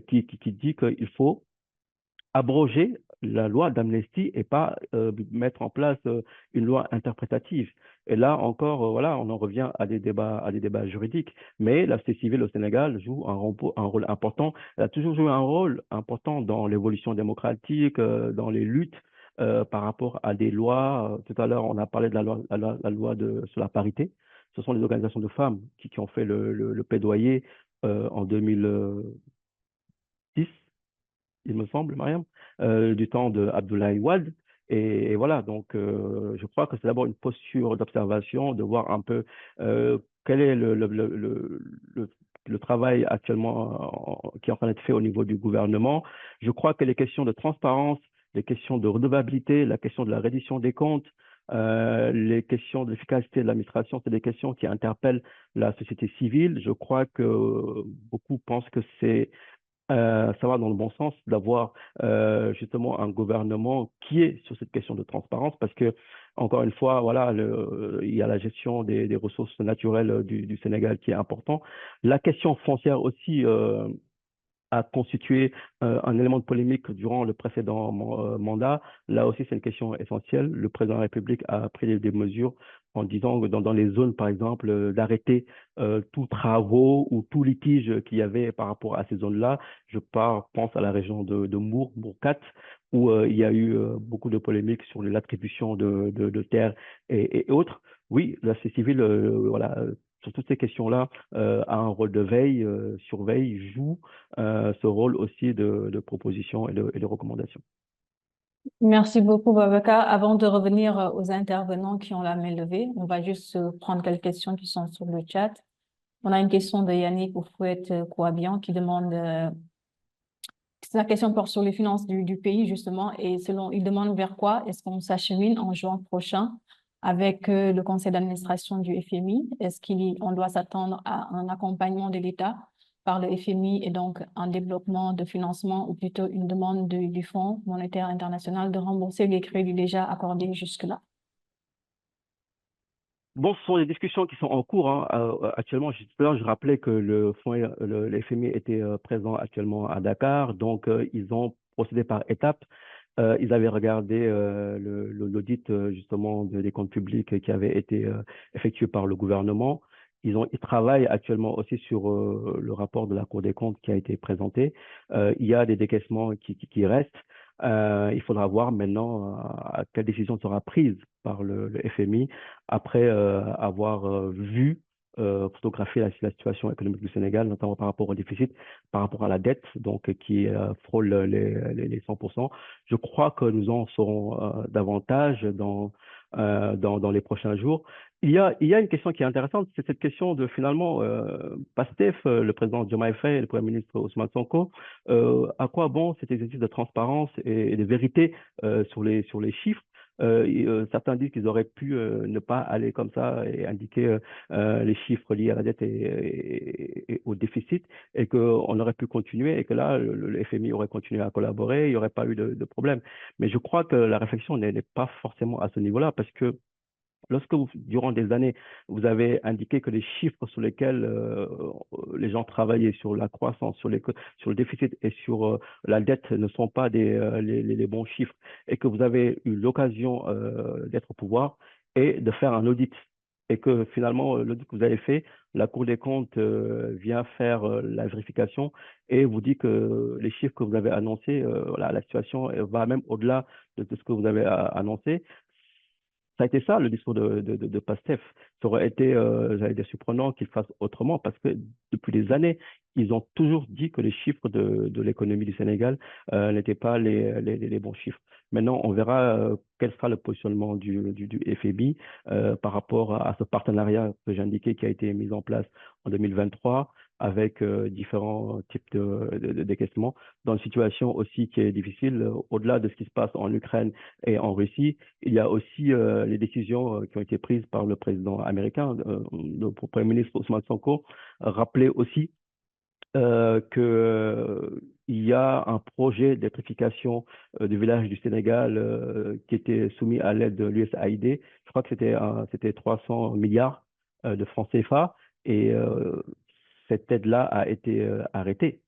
qui dit qu'il faut abroger la loi d'amnistie et pas mettre en place une loi interprétative. Et là encore, voilà, on en revient à des débats juridiques. Mais la société civile au Sénégal joue un rôle important. Elle a toujours joué un rôle important dans l'évolution démocratique, dans les luttes par rapport à des lois. Tout à l'heure, on a parlé de la loi sur la parité. Ce sont les organisations de femmes qui ont fait le plaidoyer en 2010, il me semble, Mariam, du temps de Abdoulaye Wade. Et voilà, donc je crois que c'est d'abord une posture d'observation, de voir un peu quel est le travail actuellement qui est en train d'être fait au niveau du gouvernement. Je crois que les questions de transparence, les questions de redevabilité, la question de la reddition des comptes, les questions de l'efficacité de l'administration, c'est des questions qui interpellent la société civile. Je crois que beaucoup pensent que ça va dans le bon sens d'avoir justement un gouvernement qui est sur cette question de transparence parce que, encore une fois, voilà, il y a la gestion des ressources naturelles du Sénégal qui est important. La question foncière aussi a constitué un élément de polémique durant le précédent mandat. Là aussi, c'est une question essentielle. Le président de la République a pris des mesures en disant que dans les zones, par exemple, d'arrêter tous travaux ou tout litige qu'il y avait par rapport à ces zones-là. Je pense à la région de Mourkat, où il y a eu beaucoup de polémiques sur l'attribution de terres et autres. Oui, la société civile, voilà, sur toutes ces questions-là, a un rôle de veille, surveille, joue ce rôle aussi de proposition et de recommandation. Merci beaucoup, Babacar. Avant de revenir aux intervenants qui ont la main levée, on va juste prendre quelques questions qui sont sur le chat. On a une question de Yannick Oufouette-Kouabian qui demande, sa question porte sur les finances du pays justement, et il demande vers quoi est-ce qu'on s'achemine en juin prochain avec le conseil d'administration du FMI. Est-ce qu'on doit s'attendre à un accompagnement de l'État par le FMI et donc un développement de financement ou plutôt une demande du Fonds monétaire international de rembourser les crédits déjà accordés jusque-là? Bon, ce sont des discussions qui sont en cours. Hein. Actuellement, je rappelais que le FMI était présent actuellement à Dakar, donc ils ont procédé par étapes. Ils avaient regardé l'audit justement des comptes publics qui avait été effectué par le gouvernement. Ils travaillent actuellement aussi sur le rapport de la Cour des comptes qui a été présenté. Il y a des décaissements qui restent. Il faudra voir maintenant quelle décision sera prise par le FMI après avoir vu photographier la situation économique du Sénégal, notamment par rapport au déficit, par rapport à la dette, donc qui frôle les 100%. Je crois que nous en saurons davantage dans les prochains jours. Il y a une question qui est intéressante, c'est cette question de finalement PASTEF, le président Diomaye Faye et le Premier ministre Ousmane Sonko, à quoi bon cet exercice de transparence et de vérité sur les chiffres? Certains disent qu'ils auraient pu ne pas aller comme ça et indiquer les chiffres liés à la dette et au déficit, et qu'on aurait pu continuer, et que là, le FMI aurait continué à collaborer, il n'y aurait pas eu de problème. Mais je crois que la réflexion n'est pas forcément à ce niveau-là, parce que lorsque durant des années, vous avez indiqué que les chiffres sur lesquels les gens travaillaient, sur la croissance, sur le déficit et sur la dette ne sont pas les bons chiffres, et que vous avez eu l'occasion d'être au pouvoir et de faire un audit, et que finalement, l'audit que vous avez fait, la Cour des comptes vient faire la vérification et vous dit que les chiffres que vous avez annoncés, voilà, la situation va même au-delà de ce que vous avez annoncé. Ça a été ça, le discours de Pastef. Ça aurait été, j'allais dire, surprenant qu'il fasse autrement, parce que depuis des années, ils ont toujours dit que les chiffres de l'économie du Sénégal n'étaient pas les bons chiffres. Maintenant, on verra quel sera le positionnement du FMI par rapport à ce partenariat que j'ai indiqué qui a été mis en place en 2023 avec différents types de décaissements dans une situation aussi qui est difficile, au-delà de ce qui se passe en Ukraine et en Russie. Il y a aussi les décisions qui ont été prises par le président américain, le Premier ministre Ousmane Sonko, rappelait aussi qu'il y a un projet d'électrification du village du Sénégal qui était soumis à l'aide de l'USAID. Je crois que c'était 300 milliards de francs CFA, et cette aide-là a été arrêtée.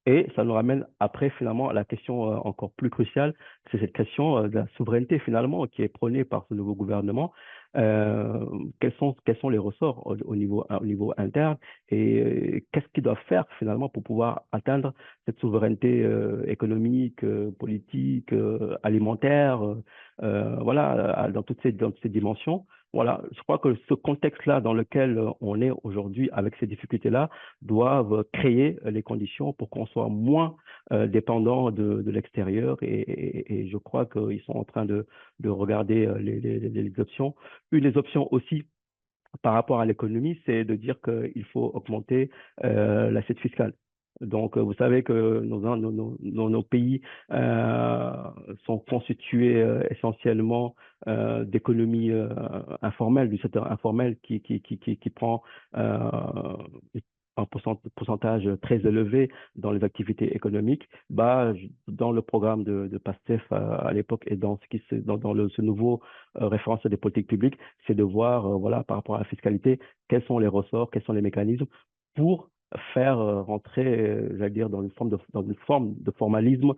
Et ça nous ramène après finalement à la question encore plus cruciale, c'est cette question de la souveraineté finalement qui est prônée par ce nouveau gouvernement. Quels sont les ressorts au niveau interne, et qu'est-ce qu'ils doivent faire finalement pour pouvoir atteindre cette souveraineté économique, politique, alimentaire, voilà, dans toutes ces dimensions. Voilà, je crois que ce contexte-là dans lequel on est aujourd'hui avec ces difficultés-là doivent créer les conditions pour qu'on soit moins dépendant de l'extérieur, et je crois qu'ils sont en train de regarder les options. Une des options aussi par rapport à l'économie, c'est de dire qu'il faut augmenter l'assiette fiscale. Donc, vous savez que nos pays sont constitués essentiellement d'économies informelles, du secteur informel qui prend un pourcentage très élevé dans les activités économiques. Dans le programme de PASTEF à l'époque, et dans ce nouveau référentiel des politiques publiques, c'est de voir, voilà, par rapport à la fiscalité, quels sont les ressorts, quels sont les mécanismes pour faire rentrer, j'allais dire, dans une forme de formalisme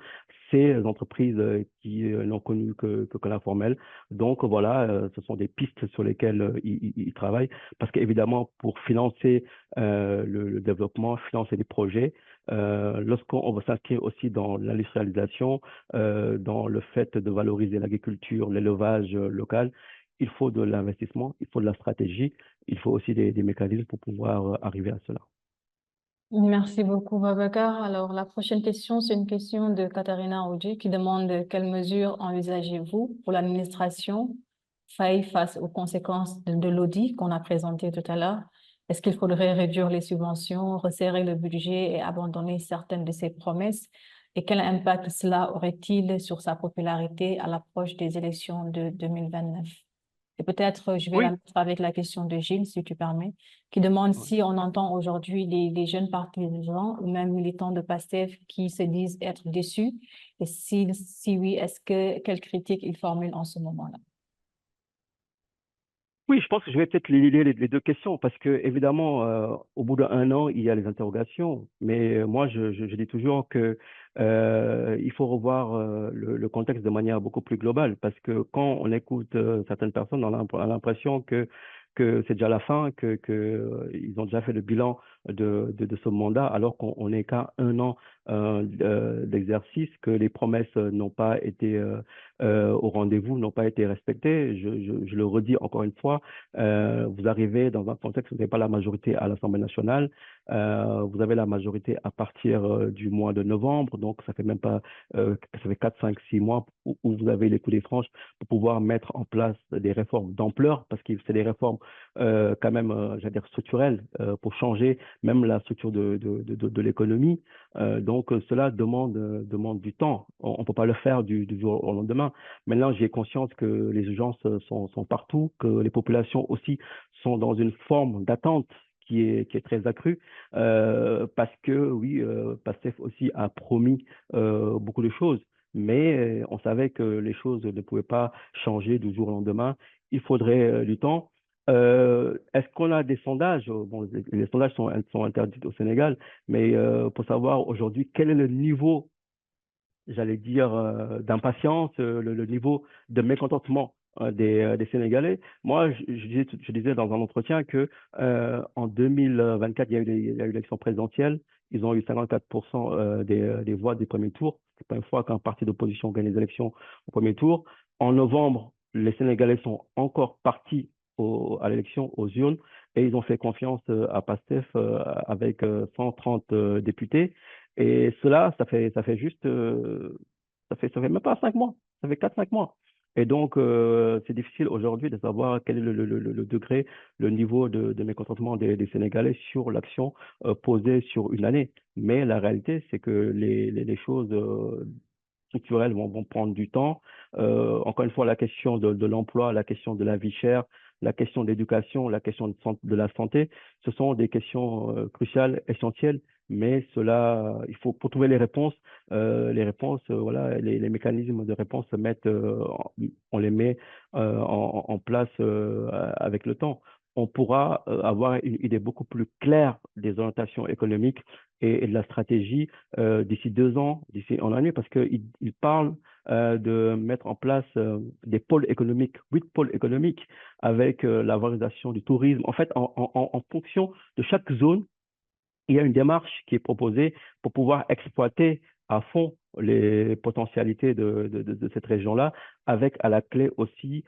ces entreprises qui n'ont connu que l'informel. Donc voilà, ce sont des pistes sur lesquelles ils travaillent, parce qu'évidemment, pour financer le développement, financer des projets, lorsqu'on va s'inscrire aussi dans l'industrialisation, dans le fait de valoriser l'agriculture, l'élevage local, il faut de l'investissement, il faut de la stratégie, il faut aussi des mécanismes pour pouvoir arriver à cela. Merci beaucoup, Babacar. Alors, la prochaine question, c'est une question de Katharina Audji qui demande quelles mesures envisagez-vous pour l'administration face aux conséquences de l'audit qu'on a présenté tout à l'heure? Est-ce qu'il faudrait réduire les subventions, resserrer le budget et abandonner certaines de ses promesses? Et quel impact cela aurait-il sur sa popularité à l'approche des élections de 2029? Et peut-être, je vais Oui. la mettre avec la question de Gilles, si tu permets, qui demande Oui. si on entend aujourd'hui des jeunes partisans ou même militants de PASTEF qui se disent être déçus, et si oui, quelles critiques ils formulent en ce moment-là? Oui, je pense que je vais peut-être lier les deux questions, parce que évidemment, au bout d'un an, il y a les interrogations. Mais moi, je dis toujours que il faut revoir le contexte de manière beaucoup plus globale, parce que quand on écoute certaines personnes, on a l'impression que que c'est déjà la fin, ils ont déjà fait le bilan de ce mandat, alors qu'on n'est qu'à 1 an d'exercice, que les promesses n'ont pas été au rendez-vous, n'ont pas été respectées. Je le redis encore une fois, vous arrivez dans un contexte où vous n'avez pas la majorité à l'Assemblée nationale, vous avez la majorité à partir du mois de novembre, donc ça fait même pas, ça fait 4, 5, 6 mois où vous avez les coups des franches pour pouvoir mettre en place des réformes d'ampleur, parce que c'est des réformes quand même, j'allais dire, structurelles, pour changer même la structure de l'économie. Donc, cela demande du temps. On ne peut pas le faire du jour au lendemain. Maintenant, j'ai conscience que les urgences sont partout, que les populations aussi sont dans une forme d'attente qui est très accrue, parce que, oui, PASTEF aussi a promis beaucoup de choses, mais on savait que les choses ne pouvaient pas changer du jour au lendemain. Il faudrait du temps. Est-ce qu'on a des sondages? Bon, les sondages sont interdits au Sénégal, mais pour savoir aujourd'hui quel est le niveau, j'allais dire, d'impatience, le niveau de mécontentement des Sénégalais. Moi, je disais dans un entretien que en 2024, il y a eu l'élection présidentielle. Ils ont eu 54% des voix du premier tour. C'est pas une fois qu'un parti d'opposition gagne les élections au premier tour. En novembre, les Sénégalais sont encore partis à l'élection aux urnes et ils ont fait confiance à PASTEF avec 130 députés. Et cela, ça fait juste, ça fait même pas 5 mois, ça fait 4, 5 mois. Et donc, c'est difficile aujourd'hui de savoir quel est le degré, le niveau de mécontentement des Sénégalais sur l'action posée sur une année. Mais la réalité, c'est que les choses structurelles vont prendre du temps. Encore une fois, la question de l'emploi, la question de la vie chère, la question de l'éducation, la question de la santé, ce sont des questions cruciales, essentielles, mais cela, il faut, pour trouver les réponses, voilà, les mécanismes de réponse se mettent, on les met en place avec le temps. On pourra avoir une idée beaucoup plus claire des orientations économiques et de la stratégie d'ici 2 ans, d'ici un an, parce qu'il parle de mettre en place des pôles économiques, 8 pôles économiques, avec la valorisation du tourisme. En fait, en fonction de chaque zone, il y a une démarche qui est proposée pour pouvoir exploiter à fond les potentialités de cette région-là, avec à la clé aussi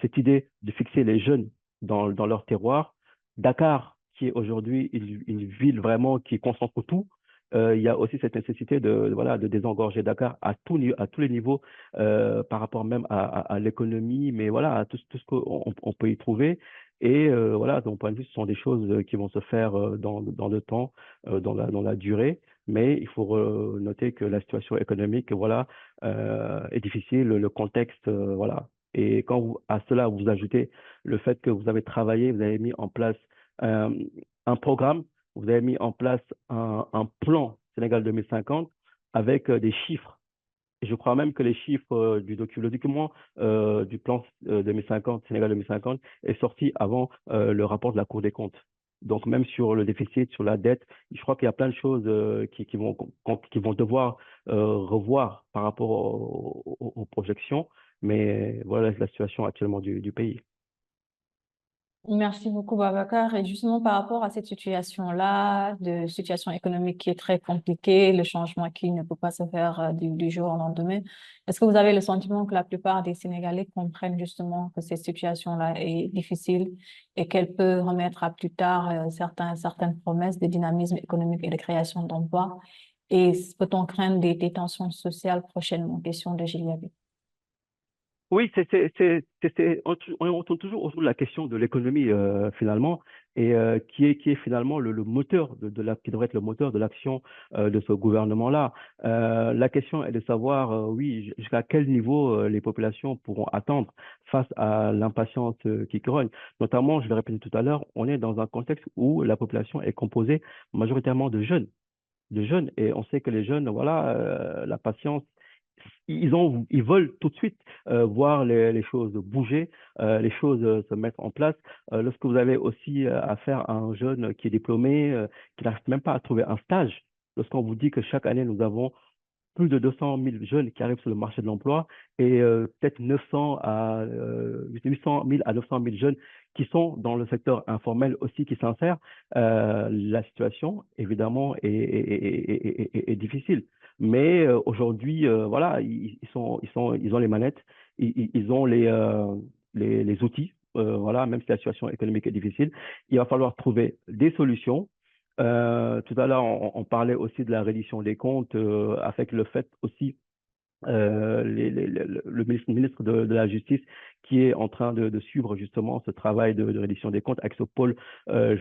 cette idée de fixer les jeunes dans leur terroir. Dakar, qui est aujourd'hui une ville vraiment qui concentre tout, il y a aussi cette nécessité voilà, de désengorger Dakar à tous les niveaux, par rapport même à l'économie, mais voilà, à tout ce qu'on peut y trouver. Et voilà, de mon point de vue, ce sont des choses qui vont se faire dans le temps, dans la durée. Mais il faut noter que la situation économique, voilà, est difficile, le contexte, voilà. Et quand à cela, vous ajoutez le fait que vous avez travaillé, vous avez mis en place euh, un programme, vous avez mis en place un plan Sénégal 2050 avec des chiffres. Et je crois même que les chiffres le document du plan 2050, Sénégal 2050, est sorti avant le rapport de la Cour des comptes. Donc, même sur le déficit, sur la dette, je crois qu'il y a plein de choses qui vont devoir revoir par rapport aux projections. Mais voilà la situation actuellement du pays. Merci beaucoup, Babacar. Et justement, par rapport à cette situation-là, de situation économique qui est très compliquée, le changement qui ne peut pas se faire du jour au lendemain, est-ce que vous avez le sentiment que la plupart des Sénégalais comprennent justement que cette situation-là est difficile et qu'elle peut remettre à plus tard certaines promesses de dynamisme économique et de création d'emplois? Et peut-on craindre des tensions sociales prochainement? Question de Gilles Yaby. Oui, on tourne toujours autour de la question de l'économie finalement, et qui est finalement le moteur qui devrait être le moteur de l'action de ce gouvernement-là. La question est de savoir, oui, jusqu'à quel niveau les populations pourront attendre face à l'impatience qui grogne. Notamment, je l'ai répété tout à l'heure, on est dans un contexte où la population est composée majoritairement de jeunes, et on sait que les jeunes, voilà, la patience, ils veulent tout de suite voir les choses bouger, les choses se mettre en place. Lorsque vous avez aussi affaire à un jeune qui est diplômé, qui n'arrive même pas à trouver un stage, lorsqu'on vous dit que chaque année, nous avons plus de 200 000 jeunes qui arrivent sur le marché de l'emploi et peut-être 800 000 à 900 000 jeunes qui sont dans le secteur informel aussi, qui s'insèrent. La situation, évidemment, est difficile. Mais aujourd'hui, voilà, ils ont les manettes, ils ont les outils. Voilà, même si la situation économique est difficile, il va falloir trouver des solutions. Tout à l'heure, on parlait aussi de la reddition des comptes, avec le fait aussi le ministre de la Justice qui est en train de suivre justement ce travail de reddition des comptes avec ce pôle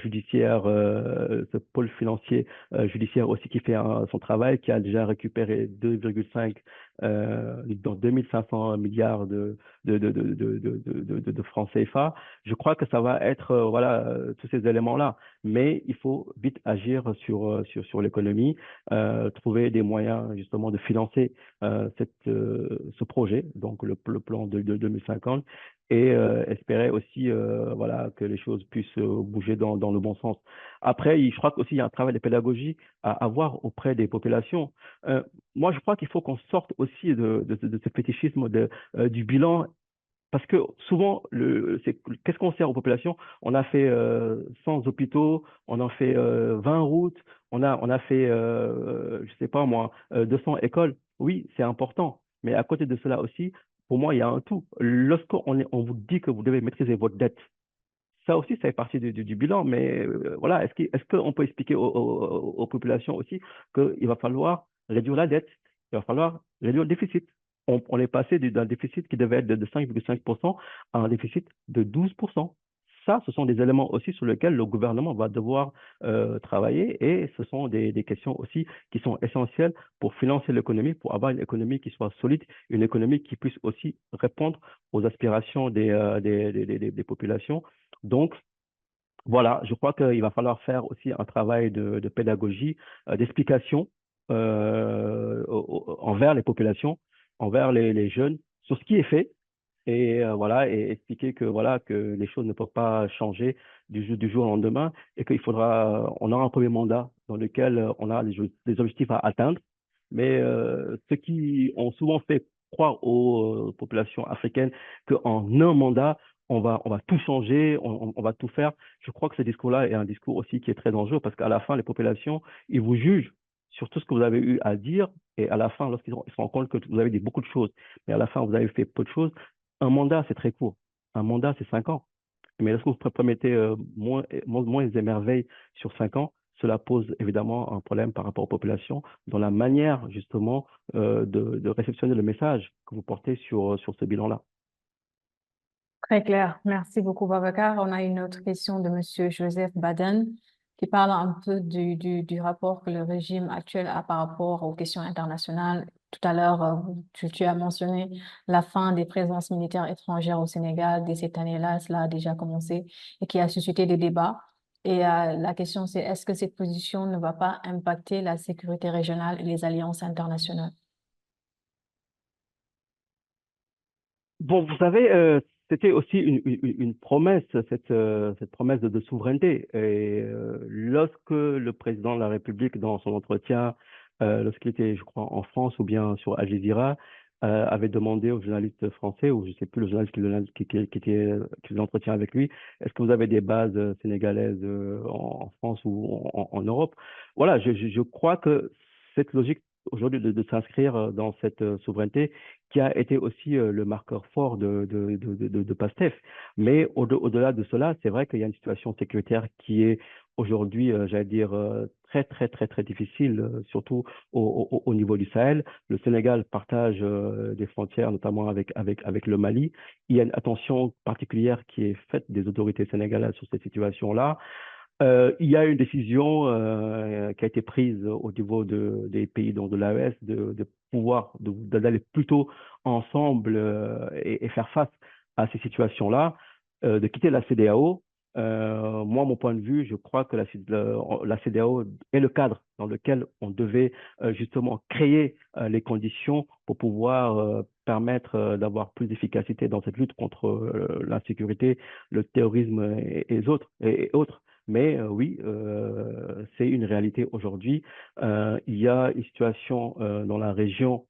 judiciaire, ce pôle financier judiciaire aussi qui fait son travail, qui a déjà récupéré 2,5 dans 2500 milliards de francs CFA. Je crois que ça va être voilà tous ces éléments-là, mais il faut vite agir sur l'économie, trouver des moyens justement de financer ce projet, donc le plan de 2050, et espérer aussi voilà, que les choses puissent bouger dans le bon sens. Après, je crois qu'aussi il y a un travail de pédagogie à avoir auprès des populations. Moi, je crois qu'il faut qu'on sorte aussi de ce fétichisme du bilan. Parce que souvent, qu'est-ce qu'on sert aux populations? On a fait 100 hôpitaux, on a fait 20 routes, on a fait, je sais pas moi, 200 écoles. Oui, c'est important. Mais à côté de cela aussi, pour moi, il y a un tout. On vous dit que vous devez maîtriser votre dette, ça aussi, ça fait partie du bilan. Mais voilà, est-ce qu'on peut expliquer aux populations aussi qu'il va falloir réduire la dette, il va falloir réduire le déficit? On est passé d'un déficit qui devait être de 5,5% à un déficit de 12%. Ça, ce sont des éléments aussi sur lesquels le gouvernement va devoir travailler, et ce sont des questions aussi qui sont essentielles pour financer l'économie, pour avoir une économie qui soit solide, une économie qui puisse aussi répondre aux aspirations des populations. Donc, voilà, je crois qu'il va falloir faire aussi un travail de pédagogie, d'explication envers les populations, envers les jeunes, sur ce qui est fait, et voilà, et expliquer que voilà que les choses ne peuvent pas changer du jour au lendemain, et on aura un premier mandat dans lequel on a des objectifs à atteindre, mais ceux qui ont souvent fait croire aux populations africaines qu'en un mandat on va tout changer, on va tout faire. Je crois que ce discours-là est un discours aussi qui est très dangereux, parce qu'à la fin, les populations, ils vous jugent sur tout ce que vous avez eu à dire, et à la fin, lorsqu'ils se rendent compte que vous avez dit beaucoup de choses, mais à la fin, vous avez fait peu de choses. Un mandat, c'est très court. Un mandat, c'est 5 ans. Mais lorsque vous promettez moins et merveilles sur 5 ans, cela pose évidemment un problème par rapport aux populations, dans la manière justement de réceptionner le message que vous portez sur ce bilan-là. Très clair. Merci beaucoup, Babacar. On a une autre question de Monsieur Joseph Baden qui parle un peu du rapport que le régime actuel a par rapport aux questions internationales. Tout à l'heure, tu as mentionné la fin des présences militaires étrangères au Sénégal dès cette année-là. Cela a déjà commencé et qui a suscité des débats. Et la question, c'est est-ce que cette position ne va pas impacter la sécurité régionale et les alliances internationales? Bon, vous savez, c'était aussi une promesse, cette promesse de souveraineté. Et lorsque le président de la République, dans son entretien, lorsqu'il était, je crois, en France ou bien sur Al Jazeera, avait demandé aux journalistes français, ou je ne sais plus, le journaliste qui faisait l'entretien avec lui, est-ce que vous avez des bases sénégalaises en France ou en Europe? Voilà, je crois que cette logique aujourd'hui de s'inscrire dans cette souveraineté, qui a été aussi le marqueur fort de PASTEF. Mais au-delà de cela, c'est vrai qu'il y a une situation sécuritaire qui est aujourd'hui, j'allais dire, très, très, très, très difficile, surtout au niveau du Sahel. Le Sénégal partage des frontières, notamment avec le Mali. Il y a une attention particulière qui est faite des autorités sénégalaises sur cette situation-là. Il y a une décision qui a été prise au niveau des pays de l'AES de pouvoir d'aller plutôt ensemble et faire face à ces situations-là, de quitter la CEDEAO. Moi, mon point de vue, je crois que la CEDEAO est le cadre dans lequel on devait justement créer les conditions pour pouvoir permettre d'avoir plus d'efficacité dans cette lutte contre l'insécurité, le terrorisme et autres. Mais oui, c'est une réalité aujourd'hui. Il y a une situation dans la région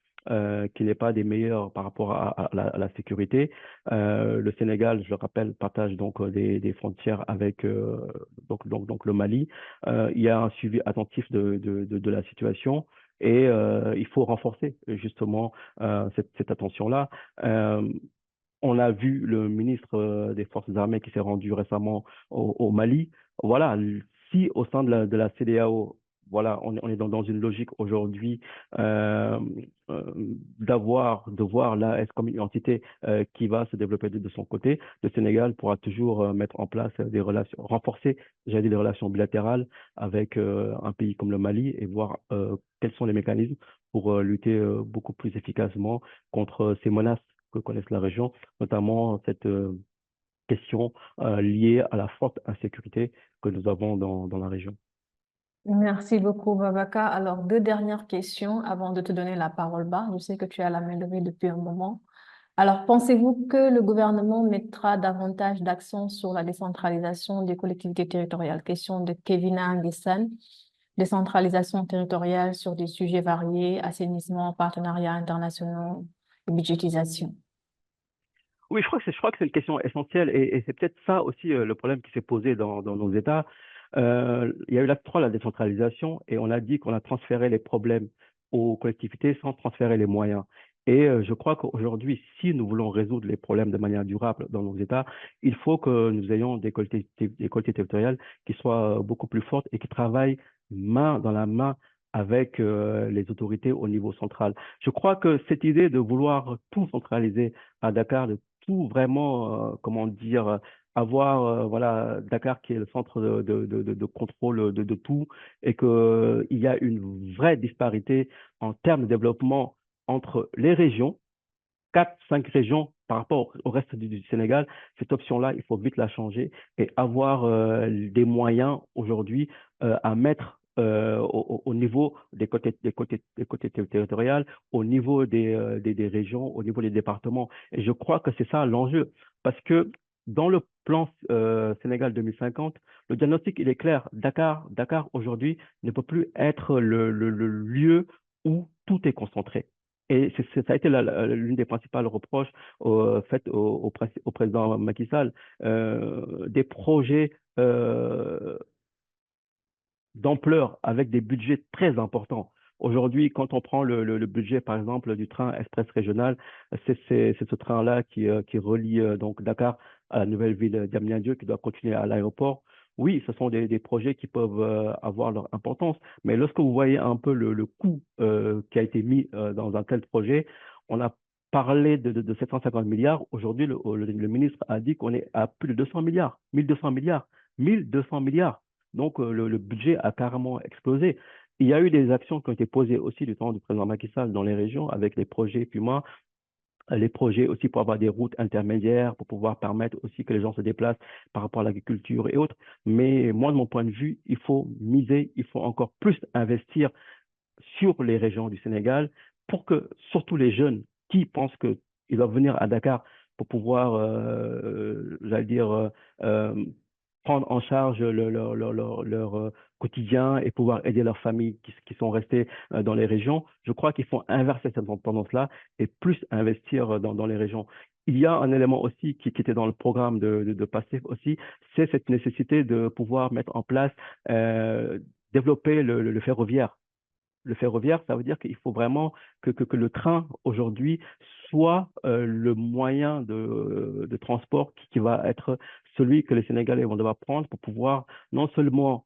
qui n'est pas des meilleures par rapport à la sécurité. Le Sénégal, je le rappelle, partage donc des frontières avec donc le Mali. Il y a un suivi attentif de la situation et il faut renforcer justement cette attention-là. On a vu le ministre des Forces armées qui s'est rendu récemment au Mali. Voilà, si au sein de la CEDEAO, voilà, on est dans une logique aujourd'hui euh, euh, de voir l'AS comme une entité qui va se développer de son côté, le Sénégal pourra toujours mettre en place des relations, renforcer, j'allais dire, des relations bilatérales avec un pays comme le Mali et voir quels sont les mécanismes pour lutter beaucoup plus efficacement contre ces menaces que connaissent la région, notamment cette question liée à la forte insécurité que nous avons dans la région. Merci beaucoup, Babaka. Alors, deux dernières questions avant de te donner la parole, Bas. Je sais que tu as la main levée depuis un moment. Alors, pensez-vous que le gouvernement mettra davantage d'accent sur la décentralisation des collectivités territoriales? Question de Kevina Anguessan. Décentralisation territoriale sur des sujets variés, assainissement, partenariats internationaux et budgétisation. Oui, je crois que c'est une question essentielle et c'est peut-être ça aussi le problème qui s'est posé dans nos États. Il y a eu l'acte 3, la décentralisation, et on a dit qu'on a transféré les problèmes aux collectivités sans transférer les moyens. Et je crois qu'aujourd'hui, si nous voulons résoudre les problèmes de manière durable dans nos États, il faut que nous ayons des collectivités territoriales qui soient beaucoup plus fortes et qui travaillent main dans la main avec les autorités au niveau central. Je crois que cette idée de vouloir tout centraliser à Dakar, de tout vraiment, comment dire, avoir voilà, Dakar qui est le centre de contrôle de tout et qu'il y a une vraie disparité en termes de développement entre les régions, 4, 5 régions par rapport au reste du Sénégal. Cette option-là, il faut vite la changer et avoir des moyens aujourd'hui à mettre au niveau des côtés territoriales, au niveau des régions, au niveau des départements. Et je crois que c'est ça l'enjeu. Parce que dans le plan Sénégal 2050, le diagnostic, il est clair. Dakar aujourd'hui, ne peut plus être le lieu où tout est concentré. Et ça a été l'une des principales reproches faites au président Macky Sall. Des projets d'ampleur avec des budgets très importants. Aujourd'hui, quand on prend le budget, par exemple, du train express régional, c'est ce train-là qui relie donc Dakar à la nouvelle ville d'Amniadio qui doit continuer à l'aéroport. Oui, ce sont des projets qui peuvent avoir leur importance, mais lorsque vous voyez un peu le coût qui a été mis dans un tel projet, on a parlé de 750 milliards. Aujourd'hui, le ministre a dit qu'on est à plus de 200 milliards, 1200 milliards, 1200 milliards. Donc, le budget a carrément explosé. Il y a eu des actions qui ont été posées aussi du temps du président Macky Sall dans les régions avec les projets Puma, les projets aussi pour avoir des routes intermédiaires, pour pouvoir permettre aussi que les gens se déplacent par rapport à l'agriculture et autres. Mais moi, de mon point de vue, il faut miser, il faut encore plus investir sur les régions du Sénégal pour que surtout les jeunes qui pensent qu'ils doivent venir à Dakar pour pouvoir, j'allais dire, prendre en charge leur quotidien et pouvoir aider leurs familles qui sont restées dans les régions. Je crois qu'il faut inverser cette tendance-là et plus investir dans les régions. Il y a un élément aussi qui était dans le programme de PASTEF aussi, c'est cette nécessité de pouvoir mettre en place, développer le ferroviaire. Le ferroviaire, ça veut dire qu'il faut vraiment que le train aujourd'hui soit le moyen de transport qui va être celui que les Sénégalais vont devoir prendre pour pouvoir non seulement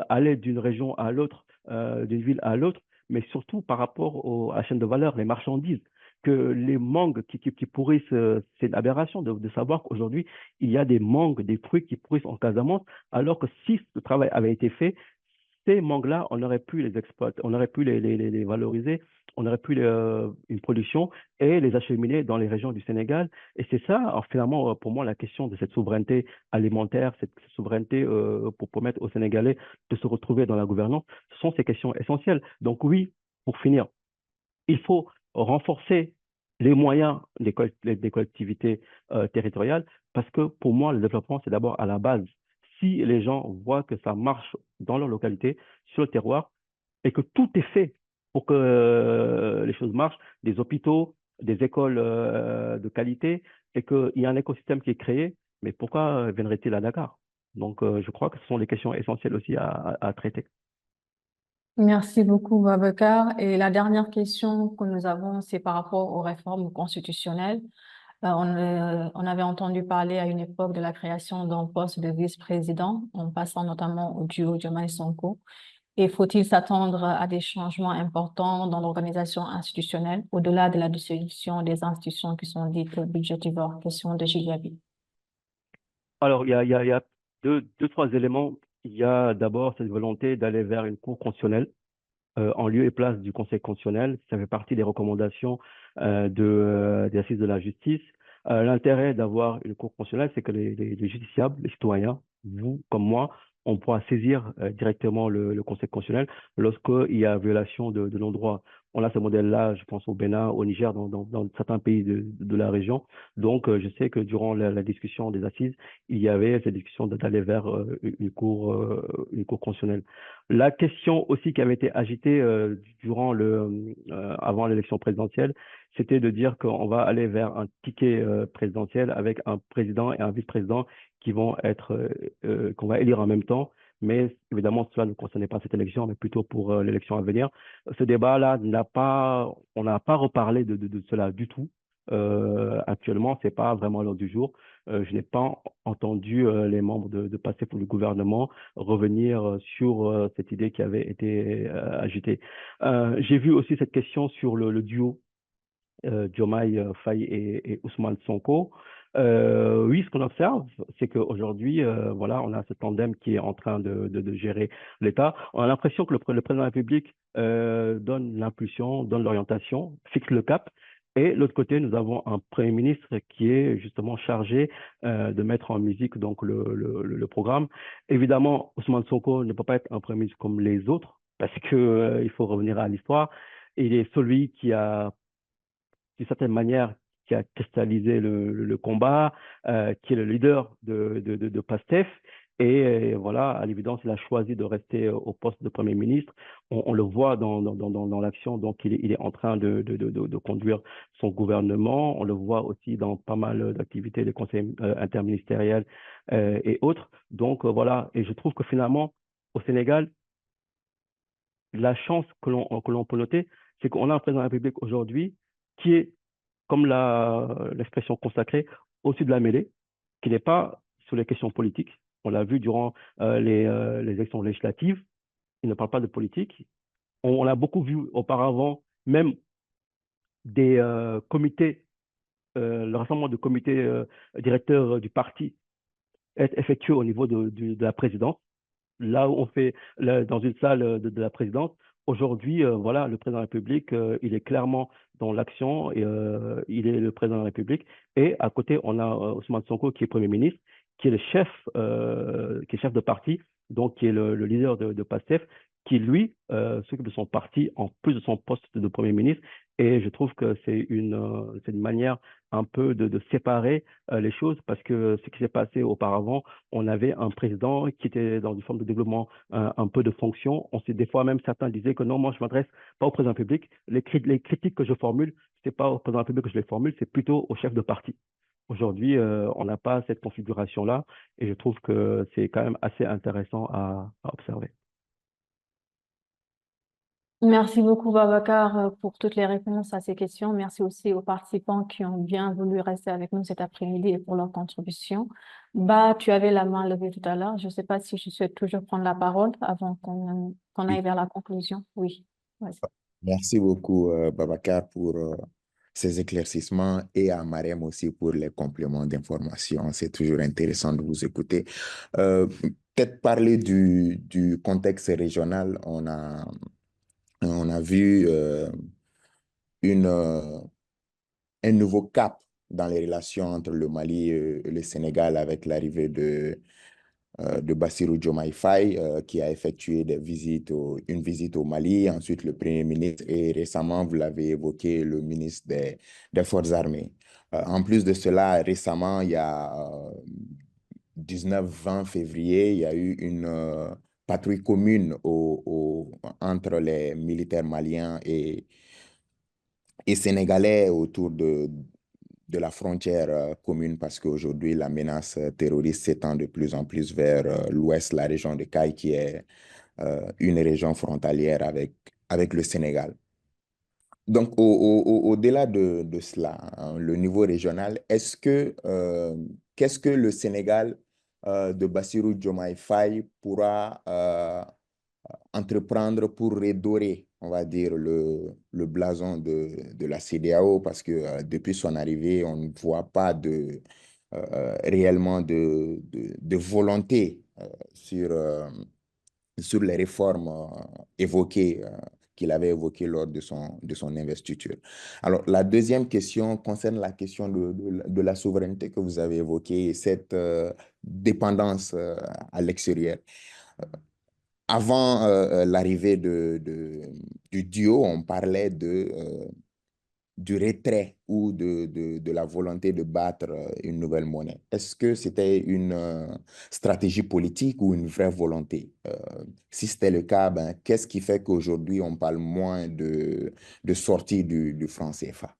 aller d'une région à l'autre, d'une ville à l'autre, mais surtout par rapport à la chaîne de valeur, les marchandises. Que les mangues qui pourrissent, c'est une aberration de savoir qu'aujourd'hui, il y a des mangues, des fruits qui pourrissent en Casamance, alors que si ce travail avait été fait, ces mangues-là, on aurait pu les exploiter, on aurait pu les valoriser, on aurait pu une production et les acheminer dans les régions du Sénégal. Et c'est ça, alors, finalement, pour moi, la question de cette souveraineté alimentaire, cette souveraineté pour permettre aux Sénégalais de se retrouver dans la gouvernance, ce sont ces questions essentielles. Donc oui, pour finir, il faut renforcer les moyens des collectivités territoriales parce que pour moi, le développement, c'est d'abord à la base. si les gens voient que ça marche dans leur localité, sur le terroir, et que tout est fait pour que les choses marchent, des hôpitaux, des écoles de qualité, et qu'il y a un écosystème qui est créé, mais pourquoi viendraient-ils à Dakar? Donc, je crois que ce sont des questions essentielles aussi à traiter. Merci beaucoup, Babacar. Et la dernière question que nous avons, c'est par rapport aux réformes constitutionnelles. On avait entendu parler à une époque de la création d'un poste de vice-président, en passant notamment au duo Diomaye Sonko. Et faut-il s'attendre à des changements importants dans l'organisation institutionnelle, au-delà de la dissolution des institutions qui sont dites budgétivores? Question de Gilles Yaby. Alors, il y a deux, trois éléments. Il y a d'abord cette volonté d'aller vers une cour constitutionnelle en lieu et place du Conseil constitutionnel. Ça fait partie des recommandations des assises de la justice. L'intérêt d'avoir une cour constitutionnelle, c'est que les justiciables, les citoyens, vous comme moi, on pourra saisir directement le Conseil constitutionnel lorsqu'il y a violation de nos droits. On a ce modèle-là, je pense au Bénin, au Niger, dans certains pays de la région. Donc, je sais que durant la discussion des assises, il y avait cette discussion d'aller vers une cour constitutionnelle. La question aussi qui avait été agitée avant l'élection présidentielle, c'était de dire qu'on va aller vers un ticket présidentiel avec un président et un vice-président qu'on va élire en même temps. Mais évidemment, cela ne concernait pas cette élection, mais plutôt pour l'élection à venir. Ce débat-là on n'a pas reparlé de cela du tout. Actuellement, c'est pas vraiment à l'ordre du jour. Je n'ai pas entendu les membres de passer pour le gouvernement revenir sur cette idée qui avait été agitée. J'ai vu aussi cette question sur le duo Diomaye Faye et Ousmane Sonko. Oui, ce qu'on observe, c'est qu'aujourd'hui, voilà, on a ce tandem qui est en train de gérer l'État. On a l'impression que le président de la République donne l'impulsion, donne l'orientation, fixe le cap. Et de l'autre côté, nous avons un Premier ministre qui est justement chargé de mettre en musique donc le programme. Évidemment, Ousmane Sonko ne peut pas être un Premier ministre comme les autres parce que il faut revenir à l'histoire. Il est celui qui a d'une certaine manière, qui a cristallisé le combat, qui est le leader de PASTEF. Et voilà, à l'évidence, il a choisi de rester au poste de Premier ministre. On le voit dans l'action, donc il est en train de conduire son gouvernement. On le voit aussi dans pas mal d'activités, des conseils interministériels et autres. Donc voilà, et je trouve que finalement, au Sénégal, la chance que l'on peut noter, c'est qu'on a un président de la République aujourd'hui qui est, comme l'expression consacrée, au-dessus de la mêlée, qui n'est pas sur les questions politiques. On l'a vu durant les élections législatives. Il ne parle pas de politique. On l'a beaucoup vu auparavant, même des comités, le rassemblement de comités directeurs du parti est effectué au niveau de la présidence. Là où on fait dans une salle de la présidence, aujourd'hui, voilà, le président de la République, il est clairement dans l'action et il est le président de la République. Et à côté, on a Ousmane Sonko qui est Premier ministre, qui est le chef, qui est chef de parti, donc qui est le leader de PASTEF, qui lui s'occupe de son parti en plus de son poste de Premier ministre. Et je trouve que c'est une manière un peu de séparer les choses parce que ce qui s'est passé auparavant, on avait un président qui était dans une forme de développement un peu de fonction. Des fois même certains disaient que non, moi je m'adresse pas au président public. Les critiques que je formule, c'est pas au président public que je les formule, c'est plutôt au chef de parti. Aujourd'hui, on n'a pas cette configuration-là et je trouve que c'est quand même assez intéressant à observer. Merci beaucoup, Babacar, pour toutes les réponses à ces questions. Merci aussi aux participants qui ont bien voulu rester avec nous cet après-midi et pour leur contribution. Tu avais la main levée tout à l'heure. Je ne sais pas si je souhaite toujours prendre la parole avant qu'on Oui. aille vers la conclusion. Oui, vas-y. Merci beaucoup, Babacar, pour ces éclaircissements et à Mariem aussi pour les compléments d'information. C'est toujours intéressant de vous écouter. Peut-être parler du contexte régional. On a vu un nouveau cap dans les relations entre le Mali et le Sénégal avec l'arrivée de Bassirou Diomaye Faye, qui a effectué une visite au Mali, ensuite le Premier ministre et récemment, vous l'avez évoqué, le ministre des Forces armées. En plus de cela, récemment, il y a 19-20 février, il y a eu une patrouille commune entre les militaires maliens et sénégalais autour de la frontière commune parce qu'aujourd'hui, la menace terroriste s'étend de plus en plus vers l'ouest, la région de Caille, qui est une région frontalière avec le Sénégal. Donc, au-delà de cela, hein, le niveau régional, qu'est-ce que le Sénégal de Bassirou Diomaye Faye pourra entreprendre pour redorer, on va dire, le blason de la CEDEAO, parce que depuis son arrivée, on ne voit pas réellement de volonté sur les réformes évoquées, qu'il avait évoquées lors de son investiture. Alors, la deuxième question concerne la question de la souveraineté que vous avez évoquée et cette dépendance à l'extérieur. Avant l'arrivée du duo, on parlait du retrait ou de la volonté de battre une nouvelle monnaie. Est-ce que c'était une stratégie politique ou une vraie volonté? Si c'était le cas, ben, qu'est-ce qui fait qu'aujourd'hui, on parle moins de sortie du franc CFA?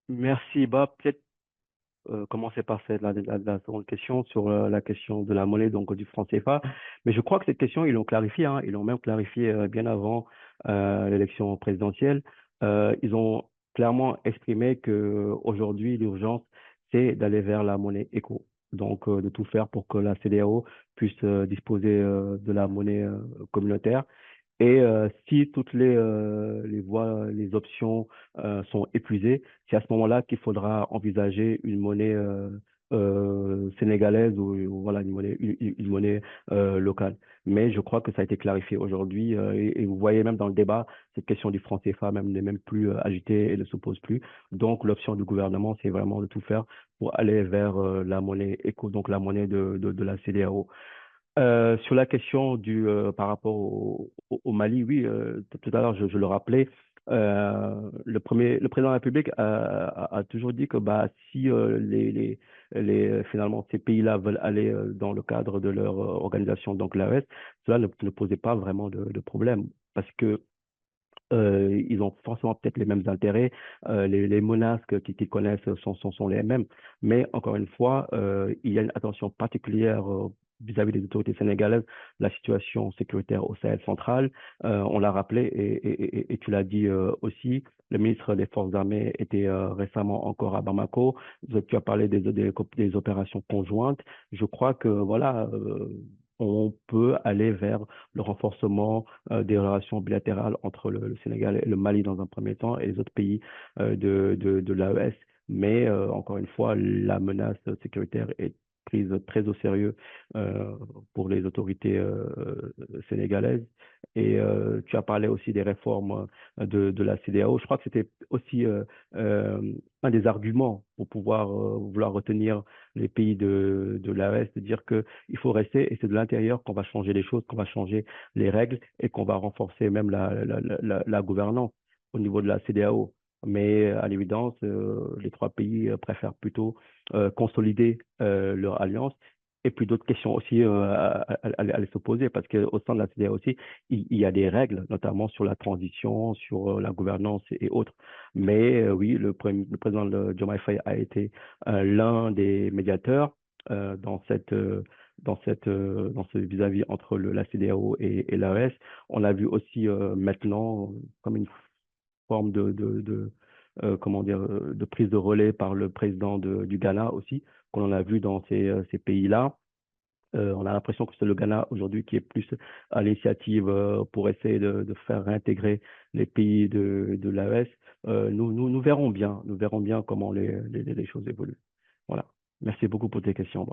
Merci. Bah, peut-être commencer par la seconde question sur la question de la monnaie, donc du franc CFA. Mais je crois que cette question, ils l'ont clarifié, hein, ils l'ont même clarifié bien avant l'élection présidentielle. Ils ont clairement exprimé que aujourd'hui l'urgence, c'est d'aller vers la monnaie éco. Donc, de tout faire pour que la CEDEAO puisse disposer de la monnaie communautaire. Et si toutes les voies, les options sont épuisées, c'est à ce moment-là qu'il faudra envisager une monnaie sénégalaise ou voilà, une monnaie locale. Mais je crois que ça a été clarifié aujourd'hui et vous voyez même dans le débat, cette question du franc CFA même n'est même plus agitée et ne se pose plus. Donc l'option du gouvernement, c'est vraiment de tout faire pour aller vers la monnaie éco, donc la monnaie de la CEDEAO. Sur la question par rapport au Mali, oui, tout à l'heure, je le rappelais, le président de la République a toujours dit que bah, si finalement ces pays-là veulent aller dans le cadre de leur organisation, donc l'AES, cela ne posait pas vraiment de problème parce que ils ont forcément peut-être les mêmes intérêts, les menaces qu'ils connaissent sont les mêmes, mais encore une fois, il y a une attention particulière vis-à-vis des autorités sénégalaises, la situation sécuritaire au Sahel central. On l'a rappelé et tu l'as dit aussi, le ministre des Forces armées était récemment encore à Bamako. Tu as parlé des opérations conjointes. Je crois que voilà, on peut aller vers le renforcement des relations bilatérales entre le Sénégal et le Mali dans un premier temps et les autres pays de l'AES. Mais encore une fois, la menace sécuritaire est prise très au sérieux pour les autorités sénégalaises. Et tu as parlé aussi des réformes de la CEDEAO. Je crois que c'était aussi un des arguments pour pouvoir vouloir retenir les pays de l'AES, de dire qu'il faut rester et c'est de l'intérieur qu'on va changer les choses, qu'on va changer les règles et qu'on va renforcer même la gouvernance au niveau de la CEDEAO. Mais à l'évidence, les trois pays préfèrent plutôt consolider leur alliance. Et puis d'autres questions aussi allaient se poser parce qu'au sein de la CEDEAO aussi, il y a des règles, notamment sur la transition, sur la gouvernance et autres. Mais oui, le président Diomaye Faye a été l'un des médiateurs dans ce vis-à-vis entre la CEDEAO et l'AES. On l'a vu aussi maintenant comme une forme comment dire, de prise de relais par le président du Ghana aussi, qu'on en a vu dans ces pays-là. On a l'impression que c'est le Ghana aujourd'hui qui est plus à l'initiative pour essayer de faire réintégrer les pays de l'AES. Nous verrons bien comment les choses évoluent. Voilà. Merci beaucoup pour tes questions.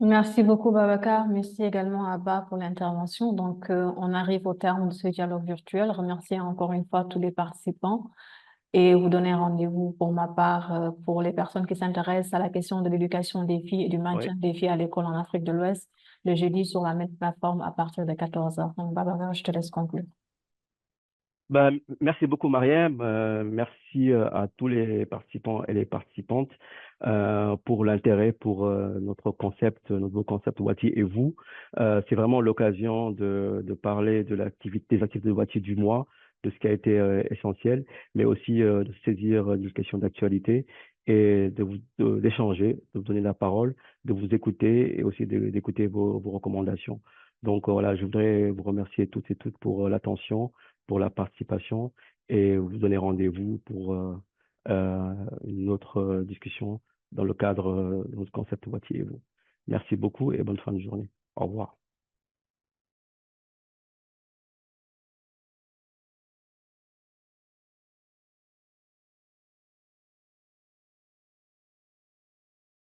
Merci beaucoup, Babacar. Merci également à Abba pour l'intervention. Donc, on arrive au terme de ce dialogue virtuel. Remercier encore une fois tous les participants et vous donner rendez-vous pour ma part pour les personnes qui s'intéressent à la question de l'éducation des filles et du maintien des filles à l'école en Afrique de l'Ouest le jeudi sur la même plateforme à partir de 14h. Donc, Babacar, je te laisse conclure. Merci beaucoup, Mariam. Merci à tous les participants et les participantes pour l'intérêt pour notre nouveau concept Wati et vous. C'est vraiment l'occasion de parler des activités de Wati du mois, de ce qui a été essentiel, mais aussi de saisir une question d'actualité et d'échanger, de vous donner la parole, de vous écouter et aussi d'écouter vos recommandations. Donc voilà, je voudrais vous remercier toutes et toutes pour l'attention, pour la participation et vous donner rendez-vous pour une autre discussion dans le cadre de notre concept Wati et vous. Merci beaucoup et bonne fin de journée. Au revoir.